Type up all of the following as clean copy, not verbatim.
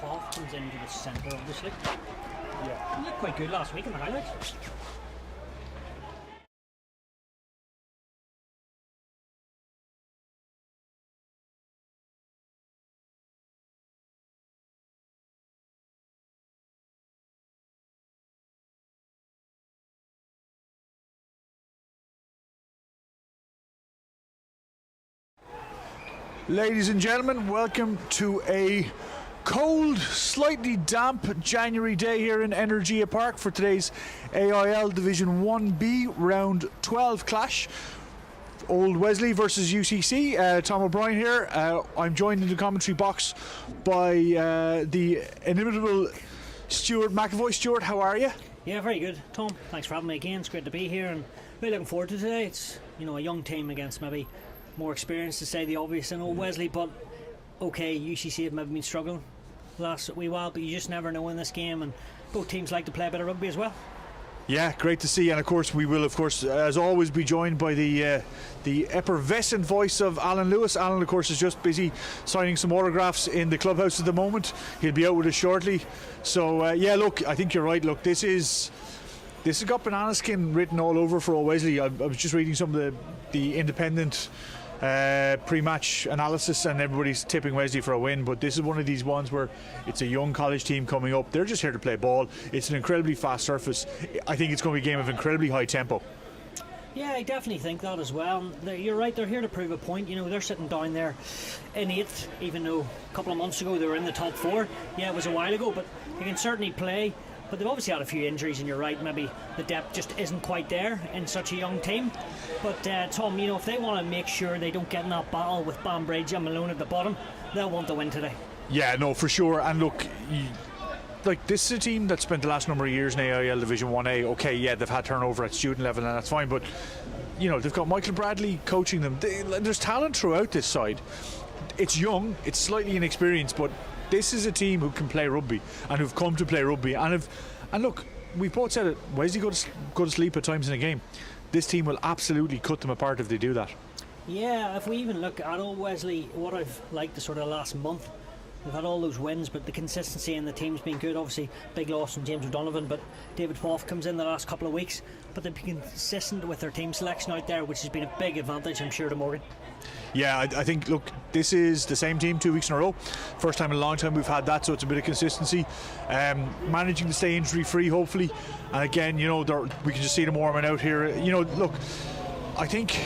So Hoff comes into the centre of the slip. Yeah. He looked quite good last week in the highlights. Ladies and gentlemen, welcome to a cold, slightly damp January day here in Energia Park for today's AIL Division 1B Round 12 clash. Old Wesley versus UCC. Tom O'Brien here. I'm joined in the commentary box by the inimitable Stuart McAvoy. Stuart, how are you? Yeah, very good, Tom. Thanks for having me again. It's great to be here and really looking forward to today. It's, you know, a young team against maybe more experience, to say the obvious, in Old Wesley, but okay, UCC have maybe been struggling the last wee while, but you just never know in this game, and both teams like to play a bit of rugby as well. Yeah, great to see, and of course we will, of course, as always, be joined by the effervescent voice of Alan Lewis. Alan, of course, is just busy signing some autographs in the clubhouse at the moment. He'll be out with us shortly. So yeah, look, I think you're right. Look, this has got banana skin written all over for Old Wesley. I was just reading some of the independent pre-match analysis, and everybody's tipping Wesley for a win, but this is one of these ones where it's a young college team coming up. They're just here to play ball. It's an incredibly fast surface. I think it's going to be a game of incredibly high tempo. Yeah, I definitely think that as well. You're right, they're here to prove a point. You know, they're sitting down there in 8th, even though a couple of months ago they were in the top 4. Yeah, it was a while ago, but they can certainly play. But they've obviously had a few injuries, and you're right, maybe the depth just isn't quite there in such a young team. But Tom, you know, if they want to make sure they don't get in that battle with Banbridge and Malone at the bottom, they'll want to win today. Yeah, no, for sure. And look, like, this is a team that spent the last number of years in AIL Division 1A. Okay, yeah, they've had turnover at student level, and that's fine, but you know, they've got Michael Bradley coaching them. There's talent throughout this side. It's young, it's slightly inexperienced, but this is a team who can play rugby and who've come to play rugby, and look, we both said it, Wesley go to sleep at times in a game. This team will absolutely cut them apart if they do that. Yeah, if we even look at Old Wesley, what I've liked the sort of last month, they've had all those wins, but the consistency in the team's been good. Obviously, big loss from James O'Donovan, but David Hoff comes in the last couple of weeks, but they've been consistent with their team selection out there, which has been a big advantage, I'm sure, to Morgan. Yeah, I think, look, this is the same team 2 weeks in a row. First time in a long time we've had that, so it's a bit of consistency. Managing to stay injury free, hopefully. And again, you know, we can just see them warming out here. You know, look, I think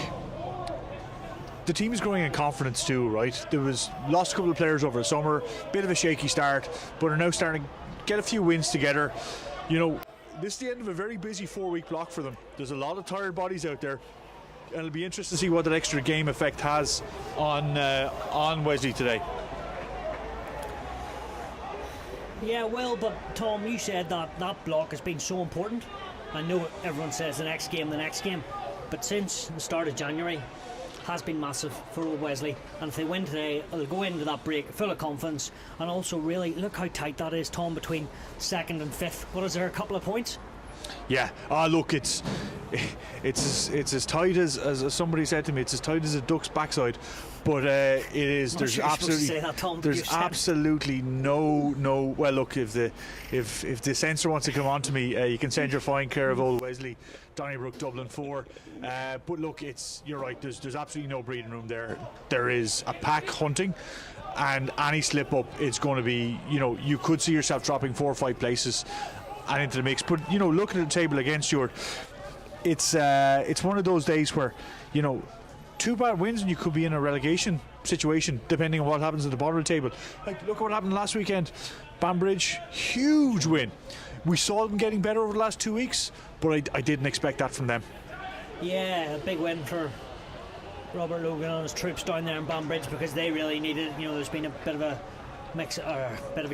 the team is growing in confidence too, right? There was lost a couple of players over the summer, bit of a shaky start, but are now starting to get a few wins together. You know, this is the end of a very busy 4-week block for them. There's a lot of tired bodies out there, and it'll be interesting to see what that extra game effect has on Wesley today. Yeah, well, but Tom, you said that block has been so important. I know everyone says the next game, but since the start of January has been massive for Old Wesley, and if they win today, they'll go into that break full of confidence, and also really look how tight that is, Tom, between 2nd and 5th. What is there, a couple of points? Yeah, look, it's as tight as somebody said to me. It's as tight as a duck's backside, but it is. There's absolutely no. Well, look, if the censor wants to come on to me, you can send your fine care of Old Wesley, Donnybrook, Dublin 4. But look, you're right. There's absolutely no breathing room there. There is a pack hunting, and any slip up, it's going to be. You know, you could see yourself dropping 4 or 5 places and into the mix. But you know, looking at the table against Stuart, it's one of those days where, you know, 2 bad wins and you could be in a relegation situation depending on what happens at the bottom of the table. Like, look at what happened last weekend. Banbridge, huge win. We saw them getting better over the last 2 weeks, but I didn't expect that from them. Yeah, a big win for Robert Logan and his troops down there in Banbridge, because they really needed it. You know, there's been a bit of a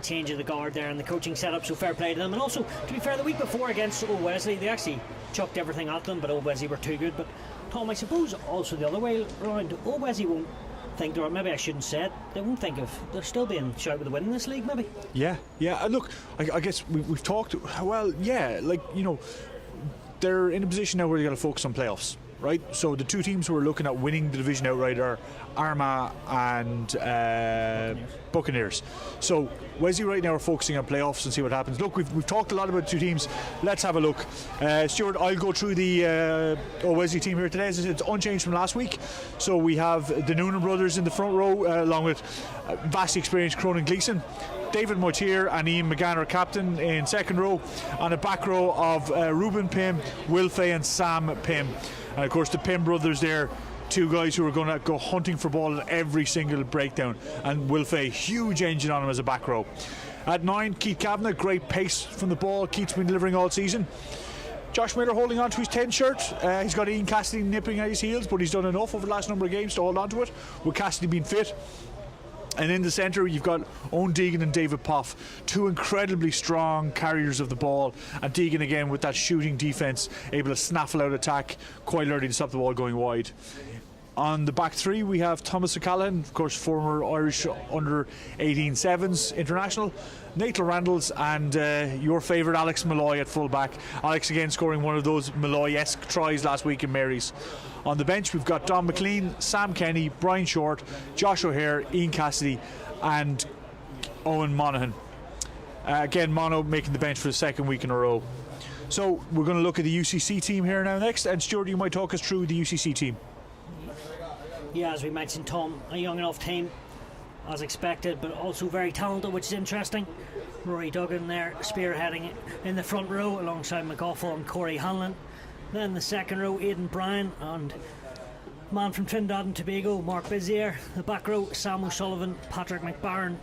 change of the guard there in the coaching setup, so fair play to them. And also, to be fair, the week before against Old Wesley, they actually chucked everything at them, but Old Wesley were too good. But Tom, I suppose also the other way around, Old Wesley won't think, or maybe I shouldn't say it, they won't think of, they're still being shouted with a win in this league, maybe. Yeah. Look, I guess we've talked, well, yeah, like, you know, they're in a position now where they got to focus on playoffs. right? So the two teams who are looking at winning the division outright are Armagh and Buccaneers. So Wesley right now are focusing on playoffs and see what happens. Look, we've talked a lot about the two teams. Let's have a look. Stuart, I'll go through the Wesley team here today. It's unchanged from last week. So we have the Noonan brothers in the front row, along with vastly experienced Cronin Gleeson. David Moitier and Ian McGann are captain in second row. On the back row of Ruben Pym, Will Fay and Sam Pym. And of course the Pym brothers there, two guys who are going to go hunting for ball at every single breakdown. And Will Fay, huge engine on him as a back row. At 9, Keith Kavanagh, great pace from the ball. Keith's been delivering all season. Josh Miller holding on to his 10 shirt. He's got Ian Cassidy nipping at his heels, but he's done enough over the last number of games to hold on to it, with Cassidy being fit. And in the centre you've got Owen Deegan and David Poff, two incredibly strong carriers of the ball, and Deegan again with that shooting defence, able to snaffle out attack quite early to stop the ball going wide. On the back three we have Thomas O'Callaghan, of course former Irish under 18 sevens international, Nathal Randalls, and your favourite Alex Malloy at full back. Alex again scoring one of those Malloy-esque tries last week in Mary's. On the bench we've got Don McLean, Sam Kenny, Brian Short, Josh O'Hare, Ian Cassidy and Owen Monaghan. Again, Mono making the bench for the second week in a row. So we're going to look at the UCC team here now next, and Stuart, you might talk us through the UCC team. Yeah, as we mentioned, Tom, a young enough team as expected, but also very talented, which is interesting. Rory Duggan there spearheading in the front row alongside McGoffel and Corey Hanlon. Then the second row, Aidan Bryan and man from Trinidad and Tobago, Mark Bizier. The back row, Sam O'Sullivan, Patrick McBarron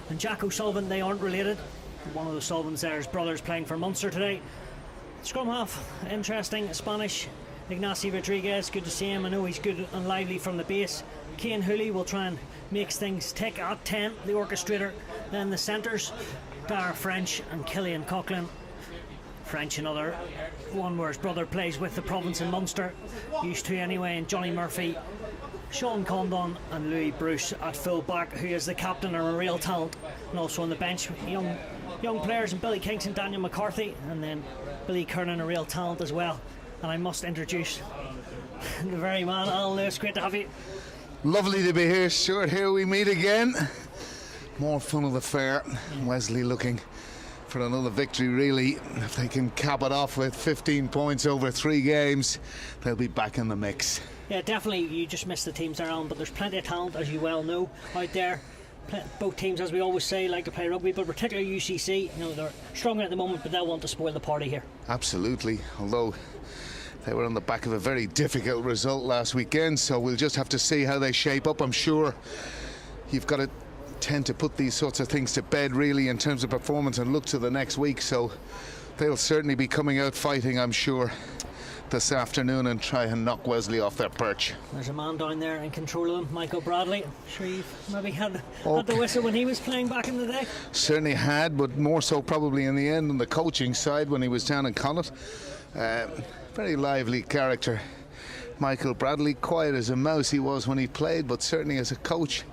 and Jack O'Sullivan. They aren't related. One of the Sullivans there is brothers playing for Munster today. Scrum half, interesting, Spanish. Ignacio Rodriguez, good to see him. I know he's good and lively from the base. Cian Hooley will try and make things tick at 10, the orchestrator. Then the centres, Dara French and Killian Coughlin. French, another one where his brother plays with the province in Munster, used to anyway, and Johnny Murphy, Sean Condon and Louis Bruce at full back, who is the captain and a real talent. And also on the bench, young players, and Billy Kingston, Daniel McCarthy, and then Billy Kernan, a real talent as well. And I must introduce the very man, Alan Lewis. Great to have you. Lovely to be here, Stuart. Here we meet again. More fun of the fair. Wesley looking for another victory, really. If they can cap it off with 15 points over 3 games, they'll be back in the mix. Yeah, definitely. You just missed the teams around, but there's plenty of talent, as you well know, out there. Both teams, as we always say, like to play rugby, but particularly UCC. You know, they're stronger at the moment, but they'll want to spoil the party here. Absolutely. Although they were on the back of a very difficult result last weekend, so we'll just have to see how they shape up. I'm sure you've got to tend to put these sorts of things to bed, really, in terms of performance, and look to the next week. So they'll certainly be coming out fighting, I'm sure, this afternoon, and try and knock Wesley off their perch. There's a man down there in control of them, Michael Bradley. I'm sure you've maybe had the whistle when he was playing back in the day. Certainly had, but more so probably in the end on the coaching side when he was down in Connacht. Very lively character, Michael Bradley. Quiet as a mouse he was when he played, but certainly as a coach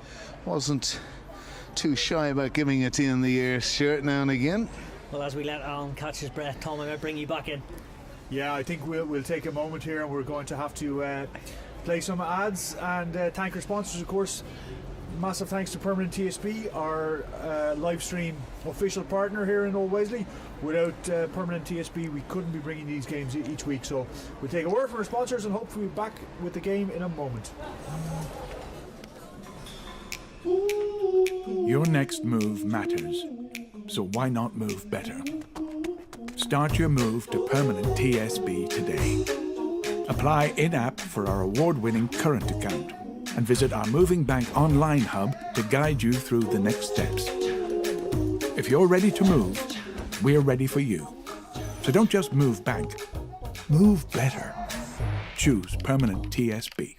wasn't too shy about giving it in the ear shirt now and again. Well, as we let Alan catch his breath, Tom, I might bring you back in. Yeah, I think we'll take a moment here, and we're going to have to play some ads and thank our sponsors, of course. Massive thanks to Permanent TSB, our live stream official partner here in Old Wesley. Without Permanent TSB, we couldn't be bringing these games each week. So we'll take a word from our sponsors and hopefully we'll be back with the game in a moment. Your next move matters, so why not move better? Start your move to Permanent TSB today. Apply in-app for our award-winning current account and visit our Moving Bank online hub to guide you through the next steps. If you're ready to move, we're ready for you. So don't just move bank, move better. Choose Permanent TSB.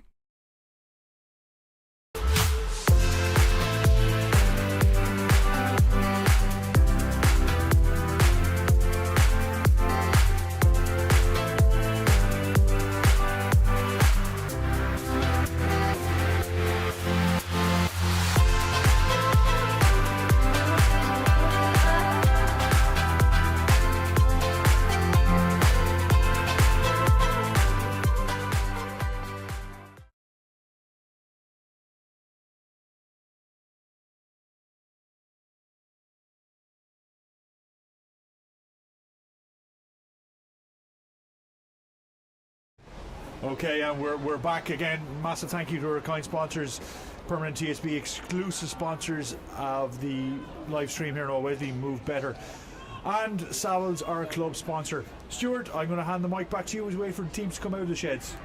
Okay, and we're back again. Massive thank you to our kind sponsors, permanent TSB exclusive sponsors of the live stream here in Wesley, Move Better, and Savills, our club sponsor. Stuart, I'm going to hand the mic back to you as we wait for the teams to come out of the sheds.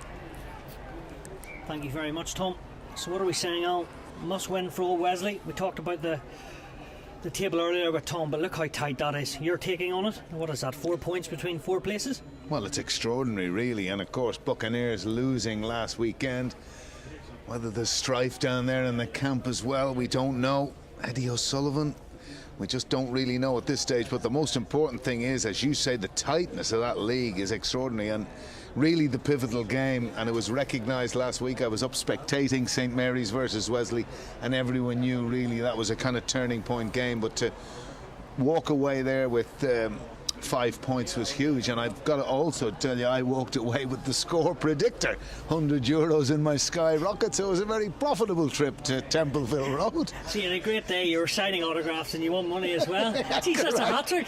Thank you very much, Tom. So what are we saying, Al? Must win for Old Wesley. We talked about the table earlier with Tom, but look how tight that is. You're taking on it. What is that, 4 points between 4 places? Well, it's extraordinary, really. And of course, Buccaneers losing last weekend. Whether there's strife down there in the camp as well, we don't know. Eddie O'Sullivan, we just don't really know at this stage. But the most important thing is, as you say, the tightness of that league is extraordinary. And really the pivotal game, and it was recognised last week. I was up spectating St Mary's versus Wesley, and everyone knew really that was a kind of turning point game. But to walk away there with 5 points was huge. And I've got to also tell you, I walked away with the score predictor, €100 in my Sky Rocket, so it was a very profitable trip to Templeville Road. So you had a great day. You were signing autographs and you won money as well. Geez, that's a hat-trick.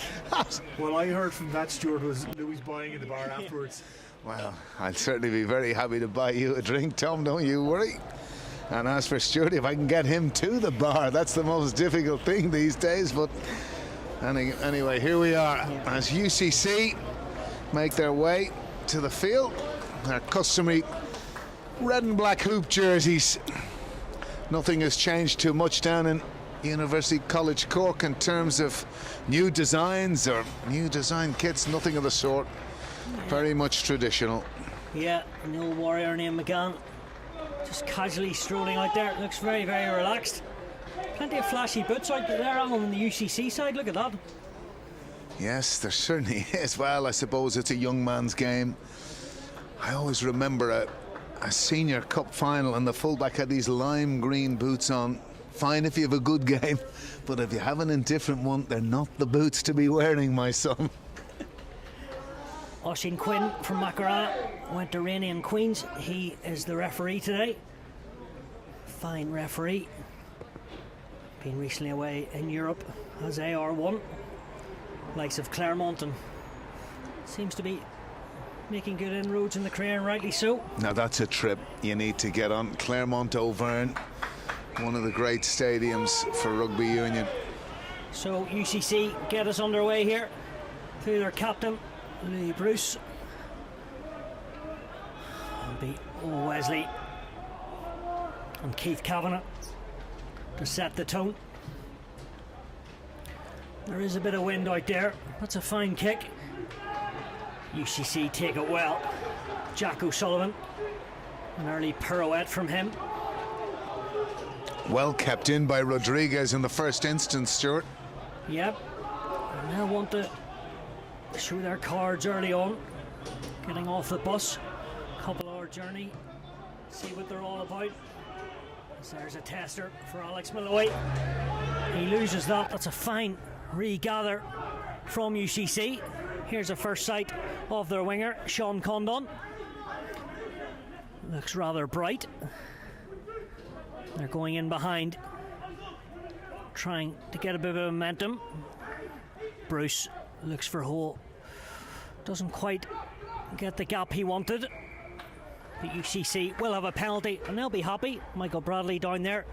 Well, I heard from that, Stuart, was Louis buying in the bar afterwards. Well, I'll certainly be very happy to buy you a drink, Tom, don't you worry. And as for Stuart, if I can get him to the bar, that's the most difficult thing these days. But anyway, here we are as UCC make their way to the field. Their customary red and black hoop jerseys. Nothing has changed too much down in University College Cork in terms of new designs or new design kits, nothing of the sort. Very much traditional. Yeah, and the old warrior named McGann just casually strolling out there. Looks very, very relaxed. Plenty of flashy boots out there on the UCC side. Look at that. Yes, there certainly is. Well, I suppose it's a young man's game. I always remember a senior cup final and the fullback had these lime green boots on. Fine if you have a good game, but if you have an indifferent one, they're not the boots to be wearing, my son. Oisin Quinn from Mackara went to Rainey and Queens. He is the referee today. Fine referee. Been recently away in Europe as AR1. Likes of Claremont, and seems to be making good inroads in the career, and rightly so. Now that's a trip you need to get on. Claremont Auvergne, one of the great stadiums for rugby union. So UCC get us underway here through their captain Louis Bruce. It'll be Wesley and Keith Kavanagh to set the tone. There is a bit of wind out there. That's a fine kick. UCC take it well. Jack O'Sullivan, an early pirouette from him. Well kept in by Rodriguez in the first instance, Stuart. Yep. And they'll want to show their cards early on. Getting off the bus. Couple-hour journey. See what they're all about. So there's a tester for Alex Malloy. He loses that. That's a fine regather from UCC. Here's a first sight of their winger, Sean Condon. Looks rather bright. They're going in behind, trying to get a bit of momentum. Bruce looks for hole. Doesn't quite get the gap he wanted. The UCC will have a penalty and they'll be happy. Michael Bradley down there.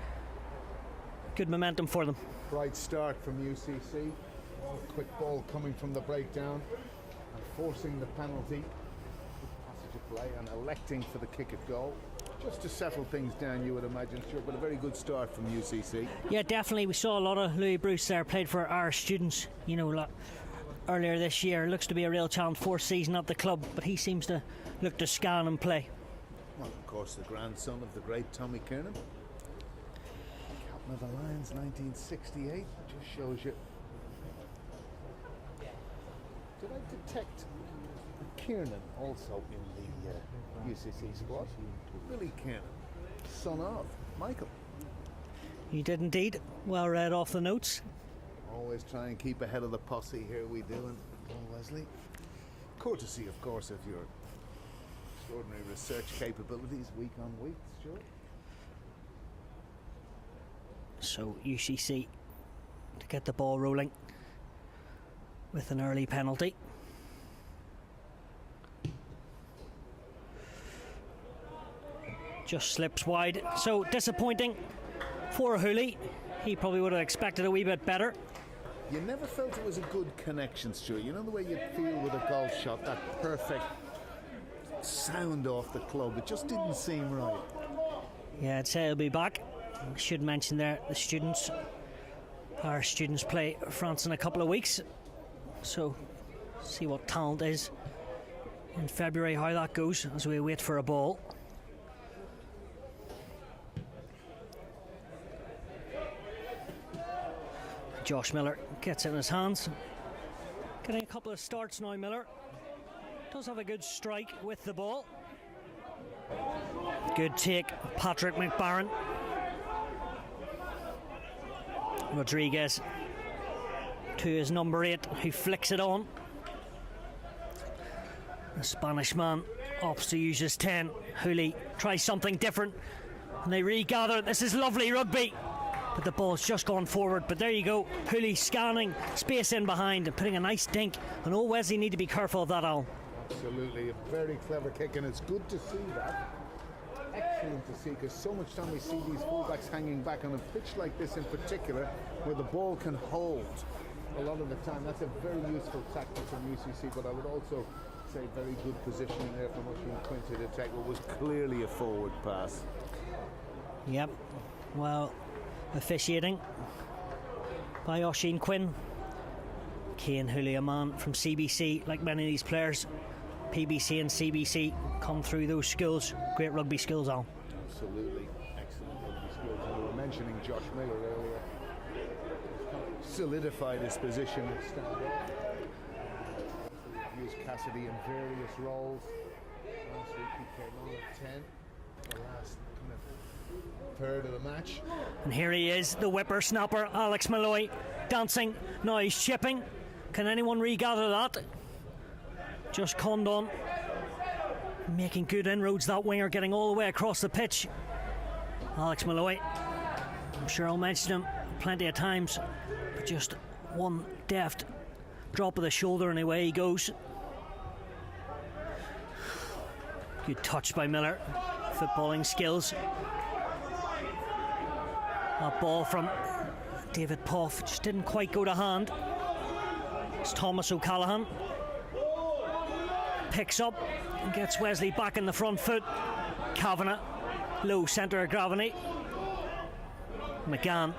Good momentum for them. Bright start from UCC. Quick ball coming from the breakdown and forcing the penalty. Passage of play and electing for the kick at goal. Just to settle things down, you would imagine, sure, but a very good start from UCC. Yeah, definitely. We saw a lot of Louis Bruce there, played for our students, you know, earlier this year. Looks to be a real challenge, fourth season at the club, but he seems to look to scan and play. Well, of course, the grandson of the great Tommy Kiernan. Captain of the Lions, 1968, just shows you. Did I detect Kiernan also in the UCC squad? Billy Kiernan, son of Michael. You did indeed. Well read off the notes. Always try and keep ahead of the posse here, we do, and Wesley. Courtesy, of course, of your extraordinary research capabilities week on week, sure. So UCC to get the ball rolling with an early penalty. just slips wide. So disappointing for Hooley. He probably would have expected a wee bit better. You never felt it was a good connection, Stuart. You know the way you feel with a golf shot, that perfect sound off the club. It just didn't seem right. Yeah, I'd say he'll be back. I should mention there our students play France in a couple of weeks. So see what talent is in February, how that goes as we wait for a ball. Josh Miller gets it in his hands. Getting a couple of starts now, Miller. Does have a good strike with the ball. Good take, Patrick McBarron. Rodriguez to his number 8, who flicks it on. The Spanish man opts to use his 10. Hooley tries something different and they regather. This is lovely rugby. But the ball's just gone forward. But there you go. Hooley scanning space in behind and putting a nice dink. And Old Wesley need to be careful of that, Al. Absolutely, a very clever kick, and it's good to see that. Excellent to see, because so much time we see these fullbacks hanging back on a pitch like this in particular, where the ball can hold a lot of the time. That's a very useful tactic from UCC, but I would also say very good positioning there from Oisin Quinn to detect what was clearly a forward pass. Yep, well, officiating by Oisin Quinn. Cian Hooley, a man from CBC, like many of these players. PBC and CBC come through those schools. Great rugby skills, Al. Absolutely, excellent rugby skills. And we were mentioning Josh Miller earlier. Solidified his position at stand-up. Used Cassidy in various roles. Last week he came on at 10. The last kind of third of the match. And here he is, the whippersnapper, Alex Malloy, dancing. Now he's chipping. Can anyone regather that? Just Condon making good inroads, that winger getting all the way across the pitch. Alex Malloy, I'm sure I'll mention him plenty of times, but just one deft drop of the shoulder and away he goes. Good touch by Miller, footballing skills. That ball from David Poff just didn't quite go to hand. It's Thomas O'Callaghan. Picks up and gets Wesley back in the front foot. Kavanagh, low centre of gravity. McGann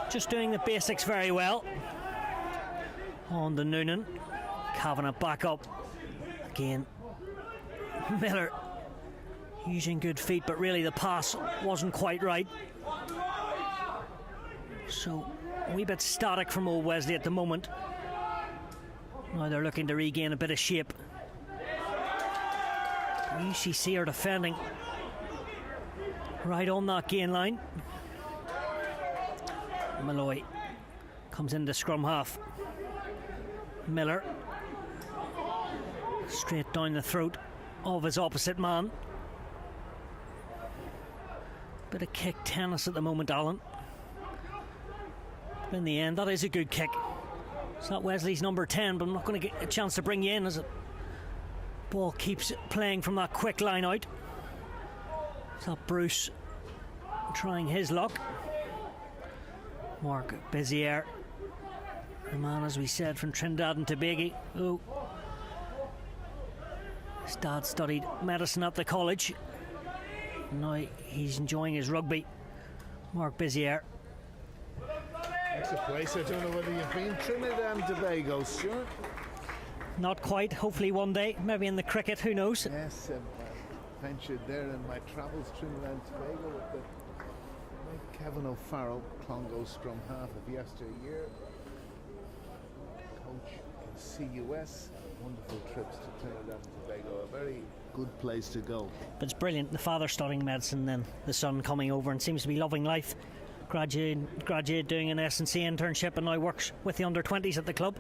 just doing the basics very well. On to Noonan. Kavanagh back up. Again, Miller using good feet, but really the pass wasn't quite right. So a wee bit static from Old Wesley at the moment. Now they're looking to regain a bit of shape. UCC are defending right on that gain line. Malloy comes into scrum half. Miller straight down the throat of his opposite man. Bit of kick tennis at the moment, Alan. But in the end, that is a good kick. It's not Wesley's number 10, but I'm not going to get a chance to bring you in as it ball keeps playing from that quick line out. It's that Bruce trying his luck. Mark Bizier, the man, as we said, from Trinidad and Tobago. Oh, his dad studied medicine at the college. Now he's enjoying his rugby. Mark Bizier. That's a place I don't know whether you've been. Trinidad and Tobago, Stuart. Not quite. Hopefully one day, maybe in the cricket, who knows? Yes, I ventured there in my travels, Trinidad and Tobago, with the Kevin O'Farrell, Clongo scrum half of yesteryear. Coach in CUS. Wonderful trips to Trinidad and Tobago. A very good place to go. But it's brilliant. The father studying medicine, then the son coming over and seems to be loving life. Graduate doing an S&C internship and now works with the under-20s at the club.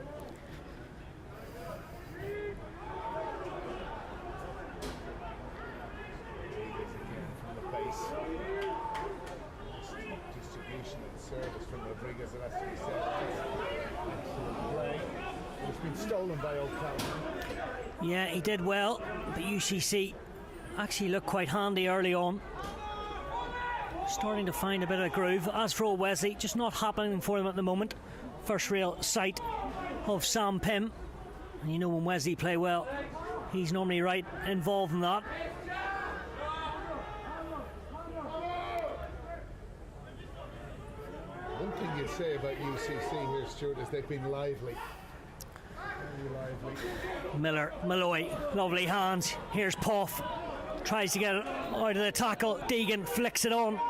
Distribution and service from Rodriguez, it has to be said. Excellent play. It's been stolen by O'Callaghan. Yeah, he did well, but UCC actually looked quite handy early on. Starting to find a bit of groove. As for old Wesley, just not happening for them at the moment. First real sight of Sam Pym. And you know when Wesley play well, he's normally right involved in that. One thing you'd say about UCC here, Stuart, is they've been lively. Very lively. Malloy, lovely hands. Here's Poff. Tries to get it out of the tackle. Deegan flicks it on.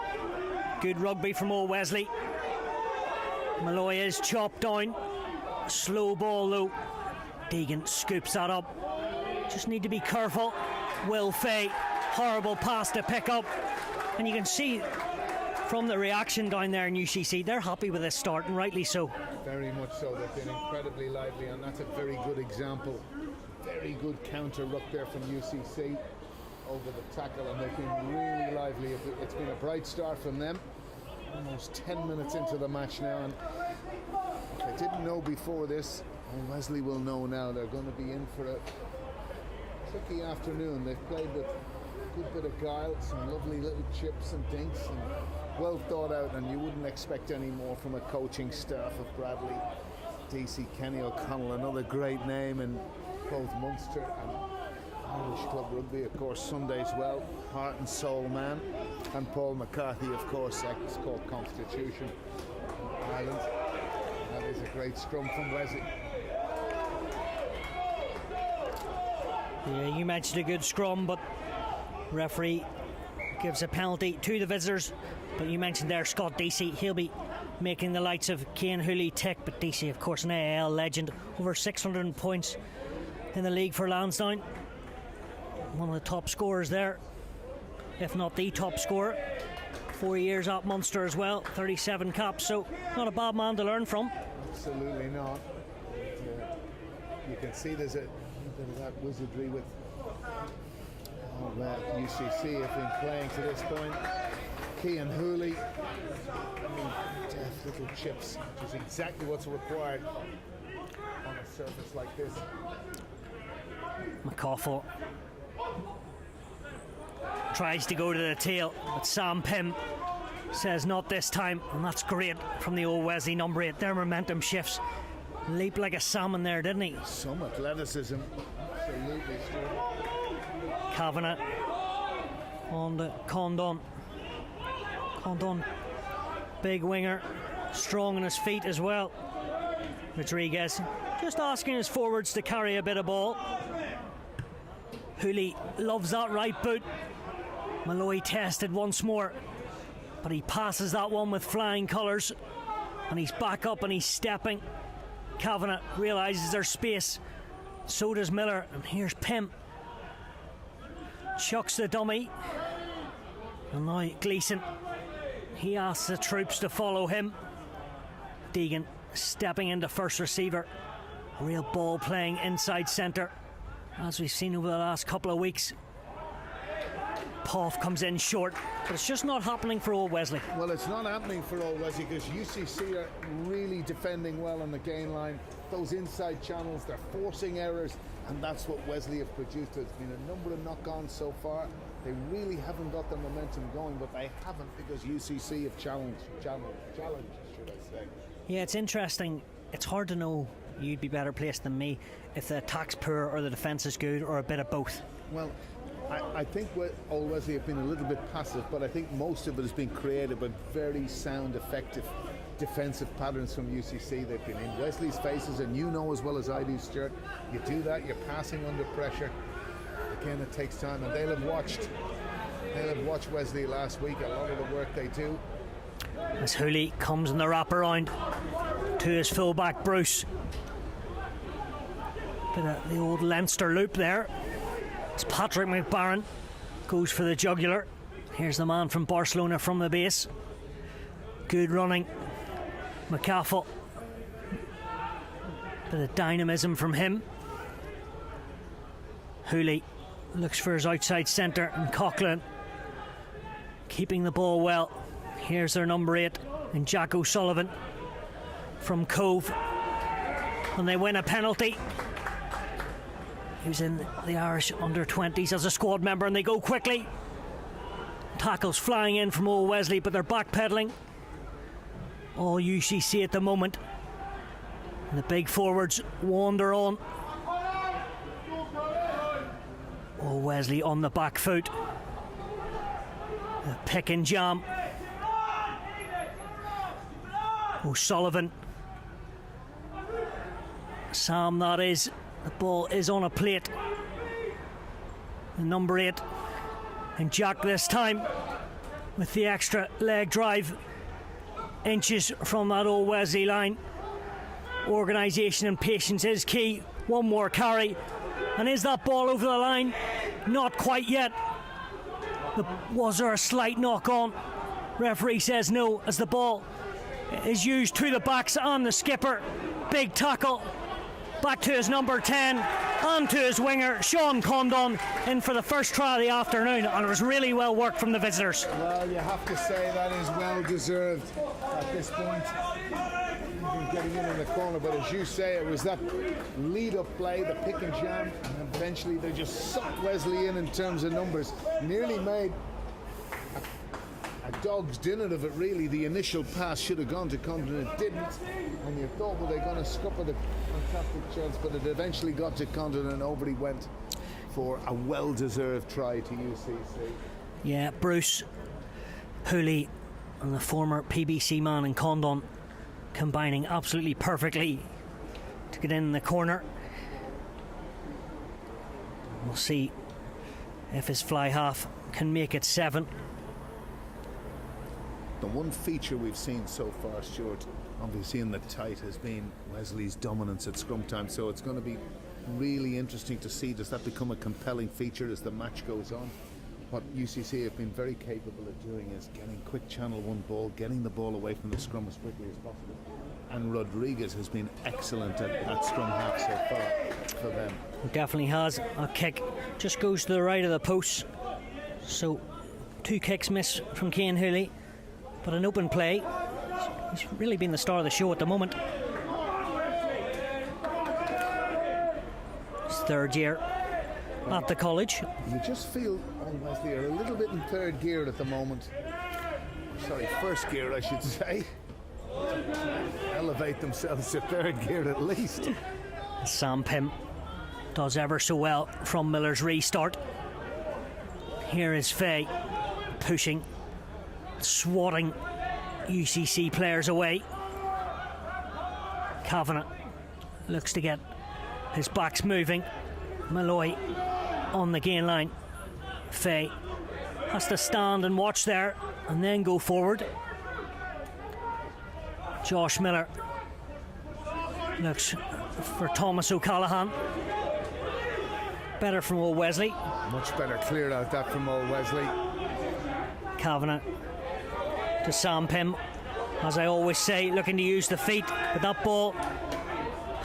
Good rugby from old Wesley. Malloy is chopped down. Slow ball though. Deegan scoops that up. Just need to be careful. Will Fay, horrible pass to pick up. And you can see from the reaction down there in UCC, they're happy with this start, and rightly so. Very much so. They've been incredibly lively, and that's a very good example. Very good counter ruck there from UCC over the tackle, and they've been really lively. It's been a bright start from them. Almost 10 minutes into the match now, and if I didn't know before this, and Wesley will know now, they're going to be in for a tricky afternoon. They've played with a good bit of guile, some lovely little chips and dinks, and well thought out, and you wouldn't expect any more from a coaching staff of Bradley, DC, Kenny O'Connell, another great name in both Munster and Irish Club Rugby, of course, Sundays well, heart and soul man, and Paul McCarthy, of course, ex-Cork Constitution Ireland. That is a great scrum from Wesley. Yeah, you mentioned a good scrum, but referee gives a penalty to the visitors. But you mentioned there Scott Deasy, he'll be making the likes of Cian Hooley tick. But Deasy, of course, an AIL legend, over 600 points in the league for Lansdowne. One of the top scorers there, if not the top scorer. 4 years at Munster as well, 37 caps, so not a bad man to learn from. Absolutely not. You can see there's a bit of that wizardry with UCC have been playing to this point. Cian Hooley, deft little chips, which is exactly what's required on a surface like this. McCauffill tries to go to the tail, but Sam Pym says not this time, and that's great from the old Wesley number 8. Their momentum shifts. Leaped like a salmon there, didn't he? Some athleticism, absolutely. Kavanagh on the Condon. Condon, big winger, strong on his feet as well. Rodriguez just asking his forwards to carry a bit of ball. Hooley loves that right boot. Malloy tested once more, but he passes that one with flying colours, and he's back up and he's stepping. Kavanagh realises there's space, so does Miller, and here's Pym. Chucks the dummy, and now Gleeson, he asks the troops to follow him. Deegan stepping into first receiver, a real ball playing inside centre, as we've seen over the last couple of weeks. Poff comes in short, but it's just not happening for old Wesley. Well, it's not happening for old Wesley because UCC are really defending well on the gain line. Those inside channels, they're forcing errors, and that's what Wesley have produced. There's been a number of knock-ons so far. They really haven't got the momentum going, but they haven't because UCC have challenged, should I say. Yeah, it's interesting. It's hard to know, you'd be better placed than me, if the attack's poor or the defence is good or a bit of both. Well, I think old Wesley have been a little bit passive, but I think most of it has been created by very sound, effective defensive patterns from UCC. They've been in Wesley's faces, and you know as well as I do, Stuart, you do that, you're passing under pressure. Again, it takes time, and they'll have watched Wesley last week, a lot of the work they do. As Hooley comes in the wraparound to his fullback Bruce. Bit of the old Leinster loop there. It's Patrick McBarron goes for the jugular. Here's the man from Barcelona from the base. Good running. McCaffell. Bit of dynamism from him. Hooley looks for his outside centre, and Coughlin keeping the ball well. Here's their number 8 in Jack O'Sullivan from Cove. And they win a penalty. He was in the Irish under-20s as a squad member, and they go quickly. Tackles flying in from old Wesley, but they're backpedaling. All UCC at the moment. And the big forwards wander on. Old Wesley on the back foot. The pick and jam. O'Sullivan. Sam, that is. The ball is on a plate. The number 8. And Jack this time with the extra leg drive. Inches from that old Wesley line. Organisation and patience is key. One more carry. And is that ball over the line? Not quite yet. Was there a slight knock on? Referee says no, as the ball is used to the backs and the skipper. Big tackle. Back to his number 10 and to his winger, Sean Condon, in for the first try of the afternoon, and it was really well worked from the visitors. Well, you have to say that is well deserved at this point. Even getting in the corner, but as you say, it was that lead-up play, the pick and jam, and eventually they just sucked Wesley in terms of numbers. Nearly made a dog's dinner of it, really. The initial pass should have gone to Condon, it didn't, and you thought, well, they're going to scupper the fantastic chance, but it eventually got to Condon, and over he went for a well-deserved try to UCC. Yeah, Bruce Hooley and the former PBC man in Condon combining absolutely perfectly to get in the corner. We'll see if his fly half can make it 7. The one feature we've seen so far, Stuart, obviously in the tight, has been Wesley's dominance at scrum time, so it's going to be really interesting to see, does that become a compelling feature as the match goes on? What UCC have been very capable of doing is getting quick channel 1 ball, getting the ball away from the scrum as quickly as possible, and Rodriguez has been excellent at scrum half so far for them. He definitely has. A kick just goes to the right of the post, so 2 kicks miss from Cian Hooley, but an open play. He's really been the star of the show at the moment. His 3rd year at the college. You just feel Wesley are a little bit in 3rd gear at the moment. Sorry, 1st gear I should say. Elevate themselves to 3rd gear at least. Sam Pym does ever so well from Miller's restart. Here is Faye pushing, swatting UCC players away. Kavanagh looks to get his backs moving. Malloy on the gain line. Faye has to stand and watch there and then go forward. Josh Miller looks for Thomas O'Callaghan. Better from old Wesley. Much better cleared out that from old Wesley. Kavanagh to Sam Pym. As I always say, looking to use the feet, but that ball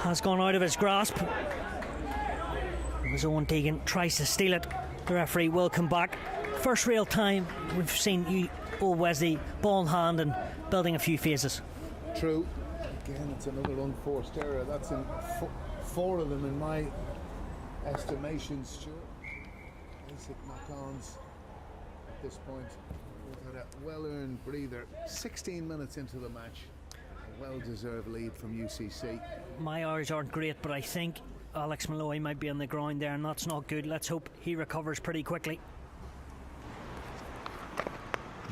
has gone out of his grasp. As Owen Deegan tries to steal it, the referee will come back. First real time we've seen old Wesley ball in hand and building a few phases. True. Again, it's another unforced error. That's in 4 of them in my estimation, Stuart. Basic knock-ons at this point. We've had a well-earned breather. 16 minutes into the match. A well-deserved lead from UCC. My hours aren't great, but I think Alex Malloy might be on the ground there, and that's not good. Let's hope he recovers pretty quickly.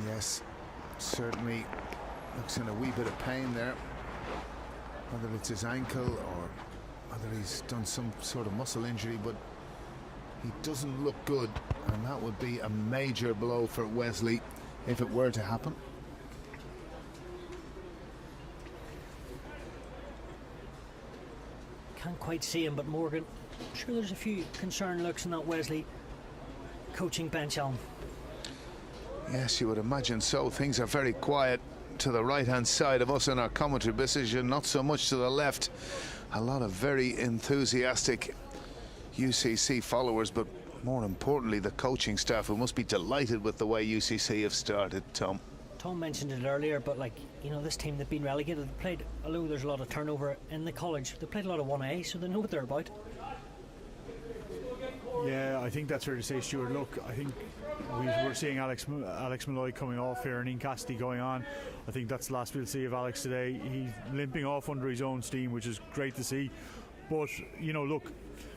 Yes, certainly looks in a wee bit of pain there. Whether it's his ankle or whether he's done some sort of muscle injury, but he doesn't look good, and that would be a major blow for Wesley if it were to happen. Can't quite see him, but Morgan, I'm sure there's a few concerned looks in that Wesley coaching bench, Alan. Yes, you would imagine so. Things are very quiet to the right-hand side of us in our commentary position, not so much to the left. A lot of very enthusiastic UCC followers, but more importantly, the coaching staff, who must be delighted with the way UCC have started, Tom. Tom mentioned it earlier, but this team, they've been relegated. They've played, although there's a lot of turnover in the college, they played a lot of 1A, so they know what they're about. Yeah, I think that's fair to say, Stuart. Look, I think we're seeing Alex Malloy coming off here and Ian Cassidy going on. I think that's the last we'll see of Alex today. He's limping off under his own steam, which is great to see. But, look,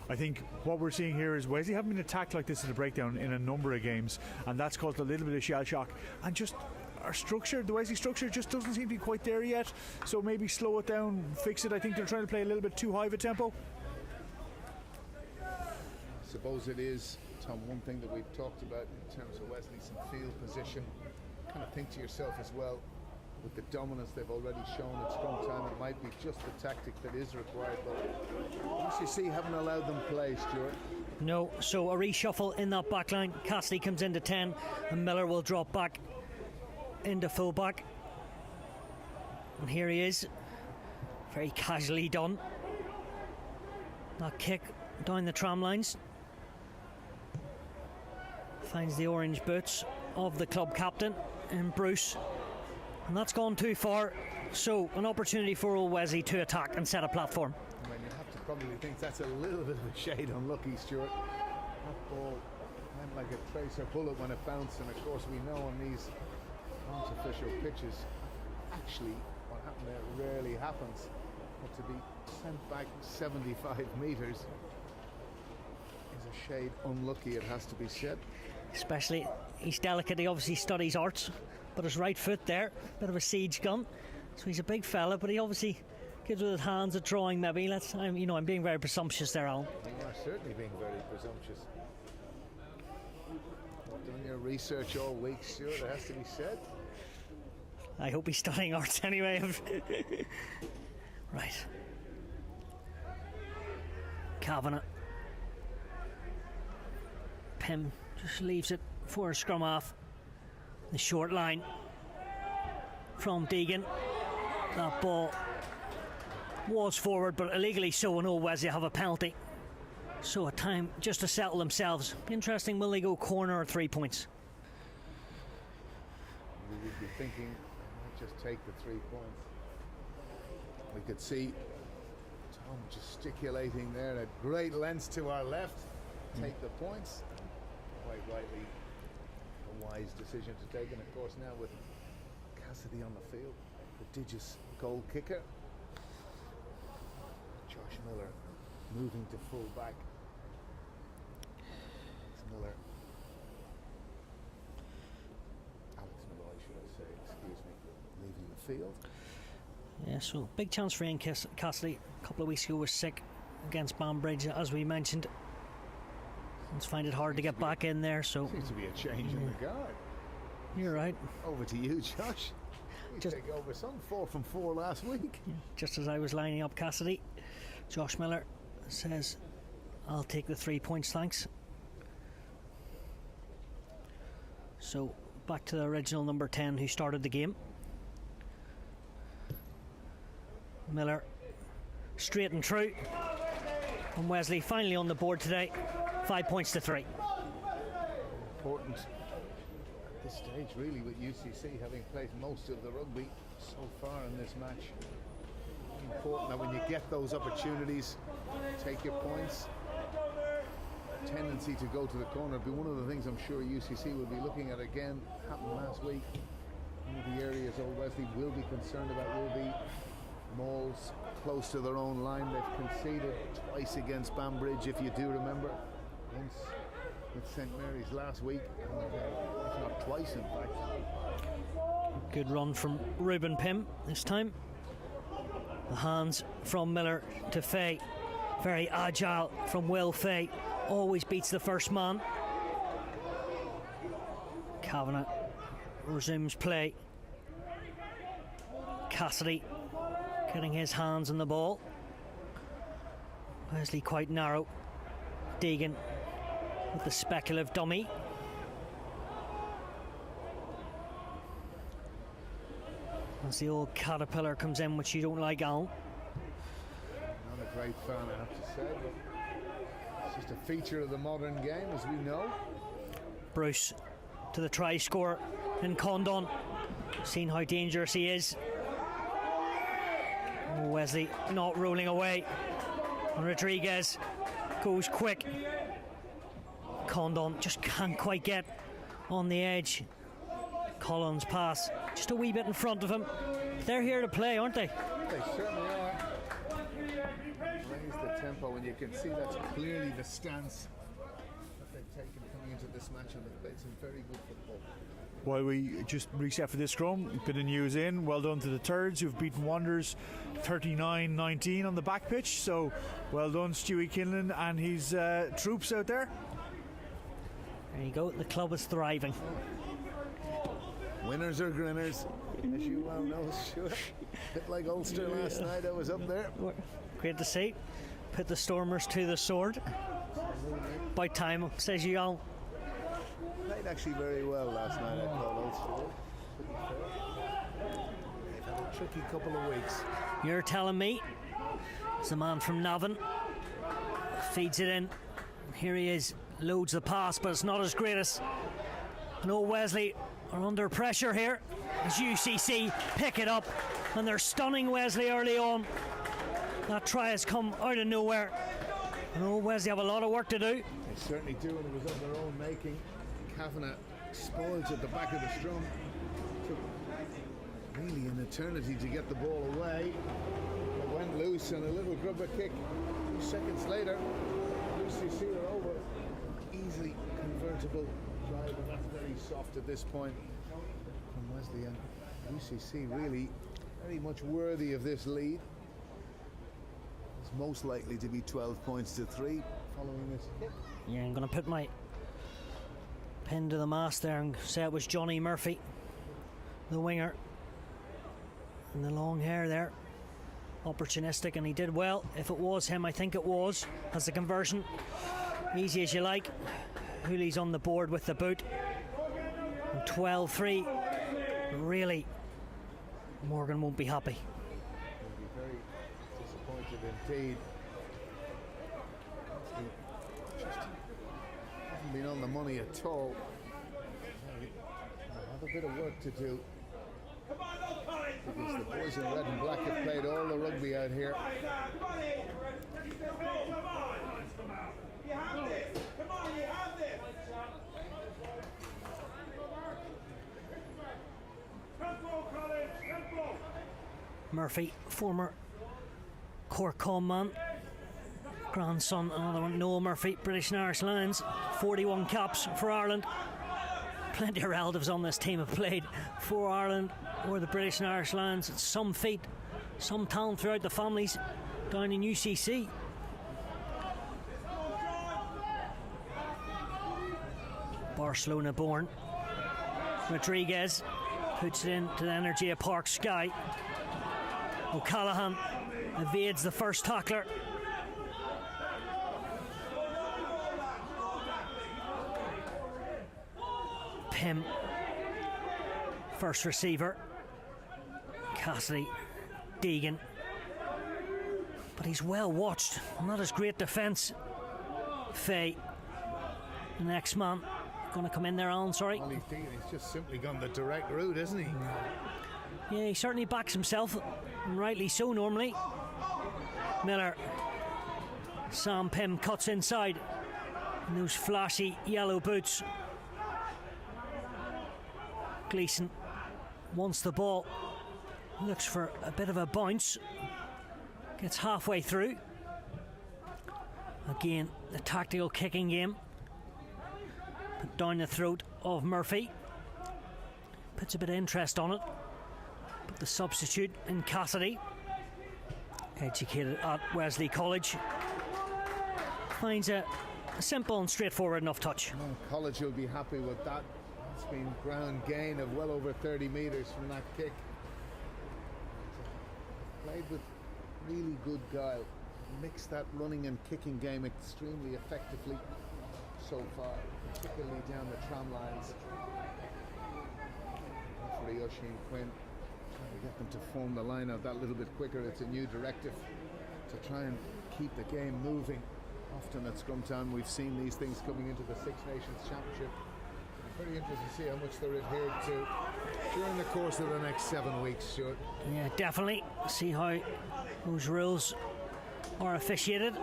I think what we're seeing here is Wesley haven't been attacked like this at a breakdown in a number of games, and that's caused a little bit of shell shock. And just our structure, the Wesley structure, just doesn't seem to be quite there yet. So maybe slow it down, fix it. I think they're trying to play a little bit too high of a tempo. I suppose it is, Tom, one thing that we've talked about in terms of Wesley, some field position. Kind of think to yourself as well, with the dominance they've already shown at scrum time, it might be just the tactic that is required. But UCC haven't allowed them play, Stuart. No, so a reshuffle in that back line. Cassidy comes into 10 and Miller will drop back into full back. And here he is, very casually done. That kick down the tram lines. Finds the orange boots of the club captain in Bruce. And that's gone too far. So an opportunity for old Wesley to attack and set a platform. I mean, you have to probably think that's a little bit of a shade unlucky, Stuart. That ball went like a tracer bullet when it bounced, and of course we know on these artificial pitches, actually what happened there rarely happens. But to be sent back 75 metres is a shade unlucky, it has to be said. Especially, he's delicate, he obviously studies arts, but his right foot there, bit of a siege gun. So he's a big fella, but he obviously gives with his hands a drawing maybe. I'm being very presumptuous there, Alan. You are certainly being very presumptuous. Doing your research all week, Stuart, it has to be said. I hope he's studying arts anyway. Right. Kavanagh. Pym just leaves it for a scrum half. The short line from Deegan. That ball was forward, but illegally so, and old Wesley have a penalty. So a time just to settle themselves. Interesting, will they go corner or 3 points? We would be thinking, just take the 3 points. We could see Tom gesticulating there at great lengths to our left. Take the points. Quite rightly, a wise decision to take. And of course now with Cassidy on the field, prodigious goal kicker. Josh Miller moving to full back. Miller. Alex Malloy, should I say, excuse me, leaving the field. Yeah, so big chance for Ian Cassidy. A couple of weeks ago was sick against Banbridge, as we mentioned. Let's find it hard to get back in there. So seems to be a change in the guard. You're right. Over to you, Josh. You take over some 4 from 4 last week. Just as I was lining up Cassidy, Josh Miller says, "I'll take the 3 points, thanks." So back to the original number 10 who started the game. Miller straight and true. And Wesley finally on the board today. 5 points to 3. Important at this stage, really, with UCC having played most of the rugby so far in this match. Important that when you get those opportunities, take your points. Tendency to go to the corner will be one of the things I'm sure UCC will be looking at again. Happened last week. One of the areas old Wesley will be concerned about will be mauls close to their own line. They've conceded twice against Banbridge, if you do remember. Once with St Mary's last week, if not twice in fact. Good run from Ruben Pym this time. The hands from Miller to Fay. Very agile from Will Fay. Always beats the first man. Kavanagh resumes play. Cassidy getting his hands on the ball. Wesley quite narrow. Deegan with the speculative dummy. As the old caterpillar comes in, which you don't like, Alan. Not a great fan, I have to say, but it's just a feature of the modern game, as we know. Bruce to the try scorer in Condon. Seen how dangerous he is. Wesley not rolling away. And Rodriguez goes quick. Condon just can't quite get on the edge. Collins' pass just a wee bit in front of him. They're here to play, aren't they? They certainly are. Raise the tempo, and you can see that's clearly the stance that they've taken coming into this match, and they've played some very good football. While we just reset for this scrum, bit of news in. Well done to the Thirds, who've beaten Wanderers 39-19 on the back pitch. So well done, Stewie Kinlan and his troops out there. There you go, the club is thriving. Winners are grinners, as you well know, Stuart. Bit like Ulster last night, I was up there. Great to see. Put the Stormers to the sword. By time, says you all. Played actually very well last night, I call Ulster. To be fair. They've had a tricky couple of weeks. You're telling me. It's a man from Navan. Feeds it in. Here he is. Loads the pass, but it's not as great as. No, Wesley are under pressure here as UCC pick it up, and they're stunning Wesley early on. That try has come out of nowhere. No, Wesley have a lot of work to do. They certainly do, and it was of their own making. Kavanagh spoils at the back of the scrum. Took really an eternity to get the ball away. It went loose, and a little grubber kick. 2 seconds later, UCC are over. Easily convertible drive, and that's very soft at this point from Wesley, and UCC really very much worthy of this lead. It's most likely to be 12 points to 3 following this kick. Yeah, I'm going to put my pin to the mast there and say it was Johnny Murphy, the winger, and the long hair there. Opportunistic, and he did well. If it was him, I think it was, as the conversion. Easy as you like. Hooley's on the board with the boot. 12-3. Really, Morgan won't be happy. He'll be very disappointed indeed. He just hasn't been on the money at all. He'll have a bit of work to do, because the boys in red and black have played all the rugby out here. Murphy, former Corcom man, grandson, another one, Noel Murphy, British and Irish Lions, 41 caps for Ireland. Plenty of relatives on this team have played for Ireland or the British and Irish Lions. It's some feat, some talent throughout the families down in UCC. Barcelona born. Rodriguez puts it into the Energia Park sky. O'Callaghan evades the first tackler. Pym, first receiver. Cassidy, Deegan. But he's well watched. Not as great defence. Fay, the next man. Going to come in there, Alan, sorry. Well, he's just simply gone the direct route, isn't he? Yeah, he certainly backs himself, and rightly so normally. Miller. Sam Pym cuts inside in those flashy yellow boots. Gleeson wants the ball, looks for a bit of a bounce, gets halfway through. Again, the tactical kicking game. Put down the throat of Murphy. Puts a bit of interest on it. But the substitute in Cassidy, educated at Wesley College, finds a simple and straightforward enough touch. Well, College will be happy with that. It's been ground gain of well over 30 metres from that kick. Played with really good guile. Mixed that running and kicking game extremely effectively so far, particularly down the tram lines. Referee Oisin Quinn trying to get them to form the line out that little bit quicker. It's a new directive to try and keep the game moving. Often at scrum time we've seen these things coming into the Six Nations Championship. Very interesting to see how much they're adhered to during the course of the next 7 weeks, Stuart. Yeah, definitely. See how those rules are officiated.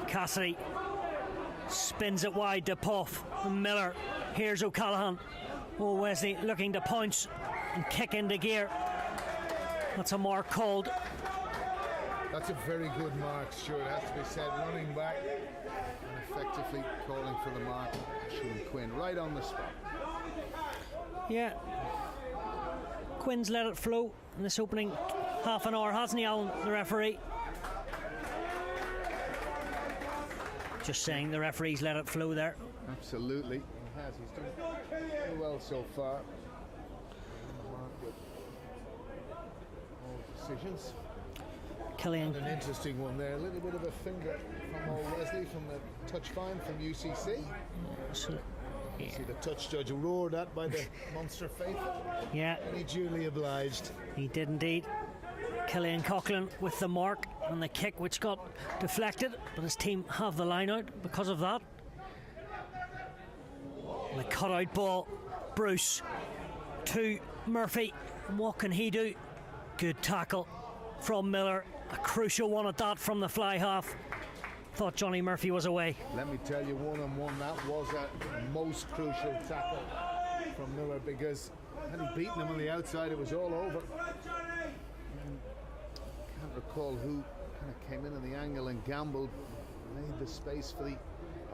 Cassidy Spins it wide to Puff. Miller. Here's O'Callaghan. Oh, Wesley looking to pounce and kick into gear. That's a mark called. That's a very good mark, Stuart, it has to be said. Running back and effectively calling for the mark. Shane Quinn right on the spot. Yeah. Quinn's let it flow in this opening half an hour, hasn't he, Alan, the referee? Just saying, the referee's let it flow there. Absolutely. He has. He's done very well so far. Mark with all decisions. Killian. An interesting one there. A little bit of a finger from old Wesley from the touch fine from UCC. So, yeah. See the touch judge roared at by the monster faithful. Yeah. And he duly obliged. He did indeed. Killian Coughlin with the mark on the kick, which got deflected, but his team have the line out because of that. And the cut-out ball, Bruce to Murphy. And what can he do? Good tackle from Miller. A crucial one at that from the fly half. Thought Johnny Murphy was away. Let me tell you, one-on-one, that was a most crucial tackle from Miller, because had he beaten him on the outside, it was all over. Can't recall who kind of came in on the angle and gambled, made the space for the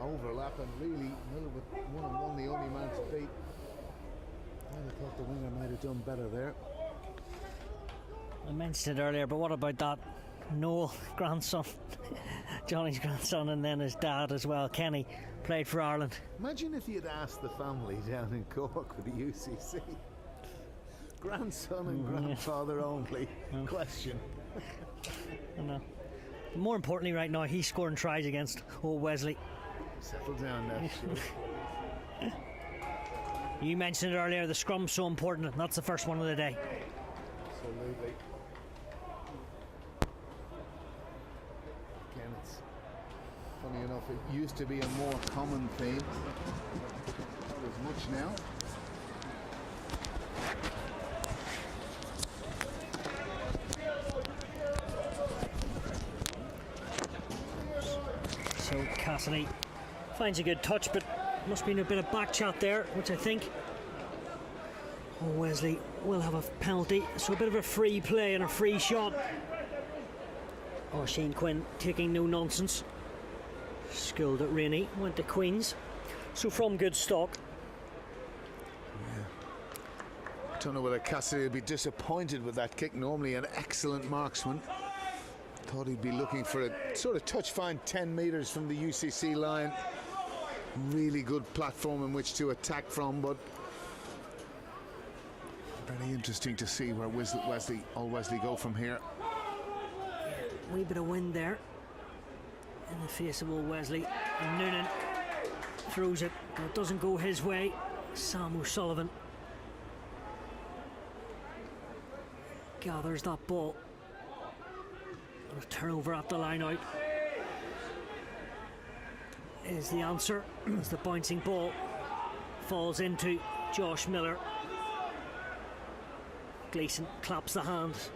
overlap, and really Miller with one-on-one, the only man to beat. I thought the winger might have done better there. I mentioned it earlier, but what about that Noel grandson, Johnny's grandson, and then his dad as well, Kenny, played for Ireland. Imagine if you'd asked the family down in Cork with the UCC. Grandson and grandfather only. Question. I know. More importantly right now, he's scoring tries against old Wesley. Settle down now, sure. You mentioned it earlier, the scrum's so important, and that's the first one of the day. Absolutely. Again, it's funny enough, it used to be a more common theme. Not as much now. So Cassidy finds a good touch, but must be a bit of back chat there, which I think Wesley will have a penalty. So a bit of a free play and a free shot. Oh, Shane Quinn taking no nonsense. Schooled at Rainey, went to Queen's. So from good stock. I don't know whether Cassidy would be disappointed with that kick. Normally an excellent marksman. Thought he'd be looking for a sort of touch fine 10 metres from the UCC line. Really good platform in which to attack from, but very interesting to see where Wesley go from here. Wee bit of wind there in the face of old Wesley, and Noonan throws it, but it doesn't go his way. Sam O'Sullivan gathers that ball, and a turnover at the line out is the answer, as the bouncing ball falls into Josh Miller. Gleeson claps the hands.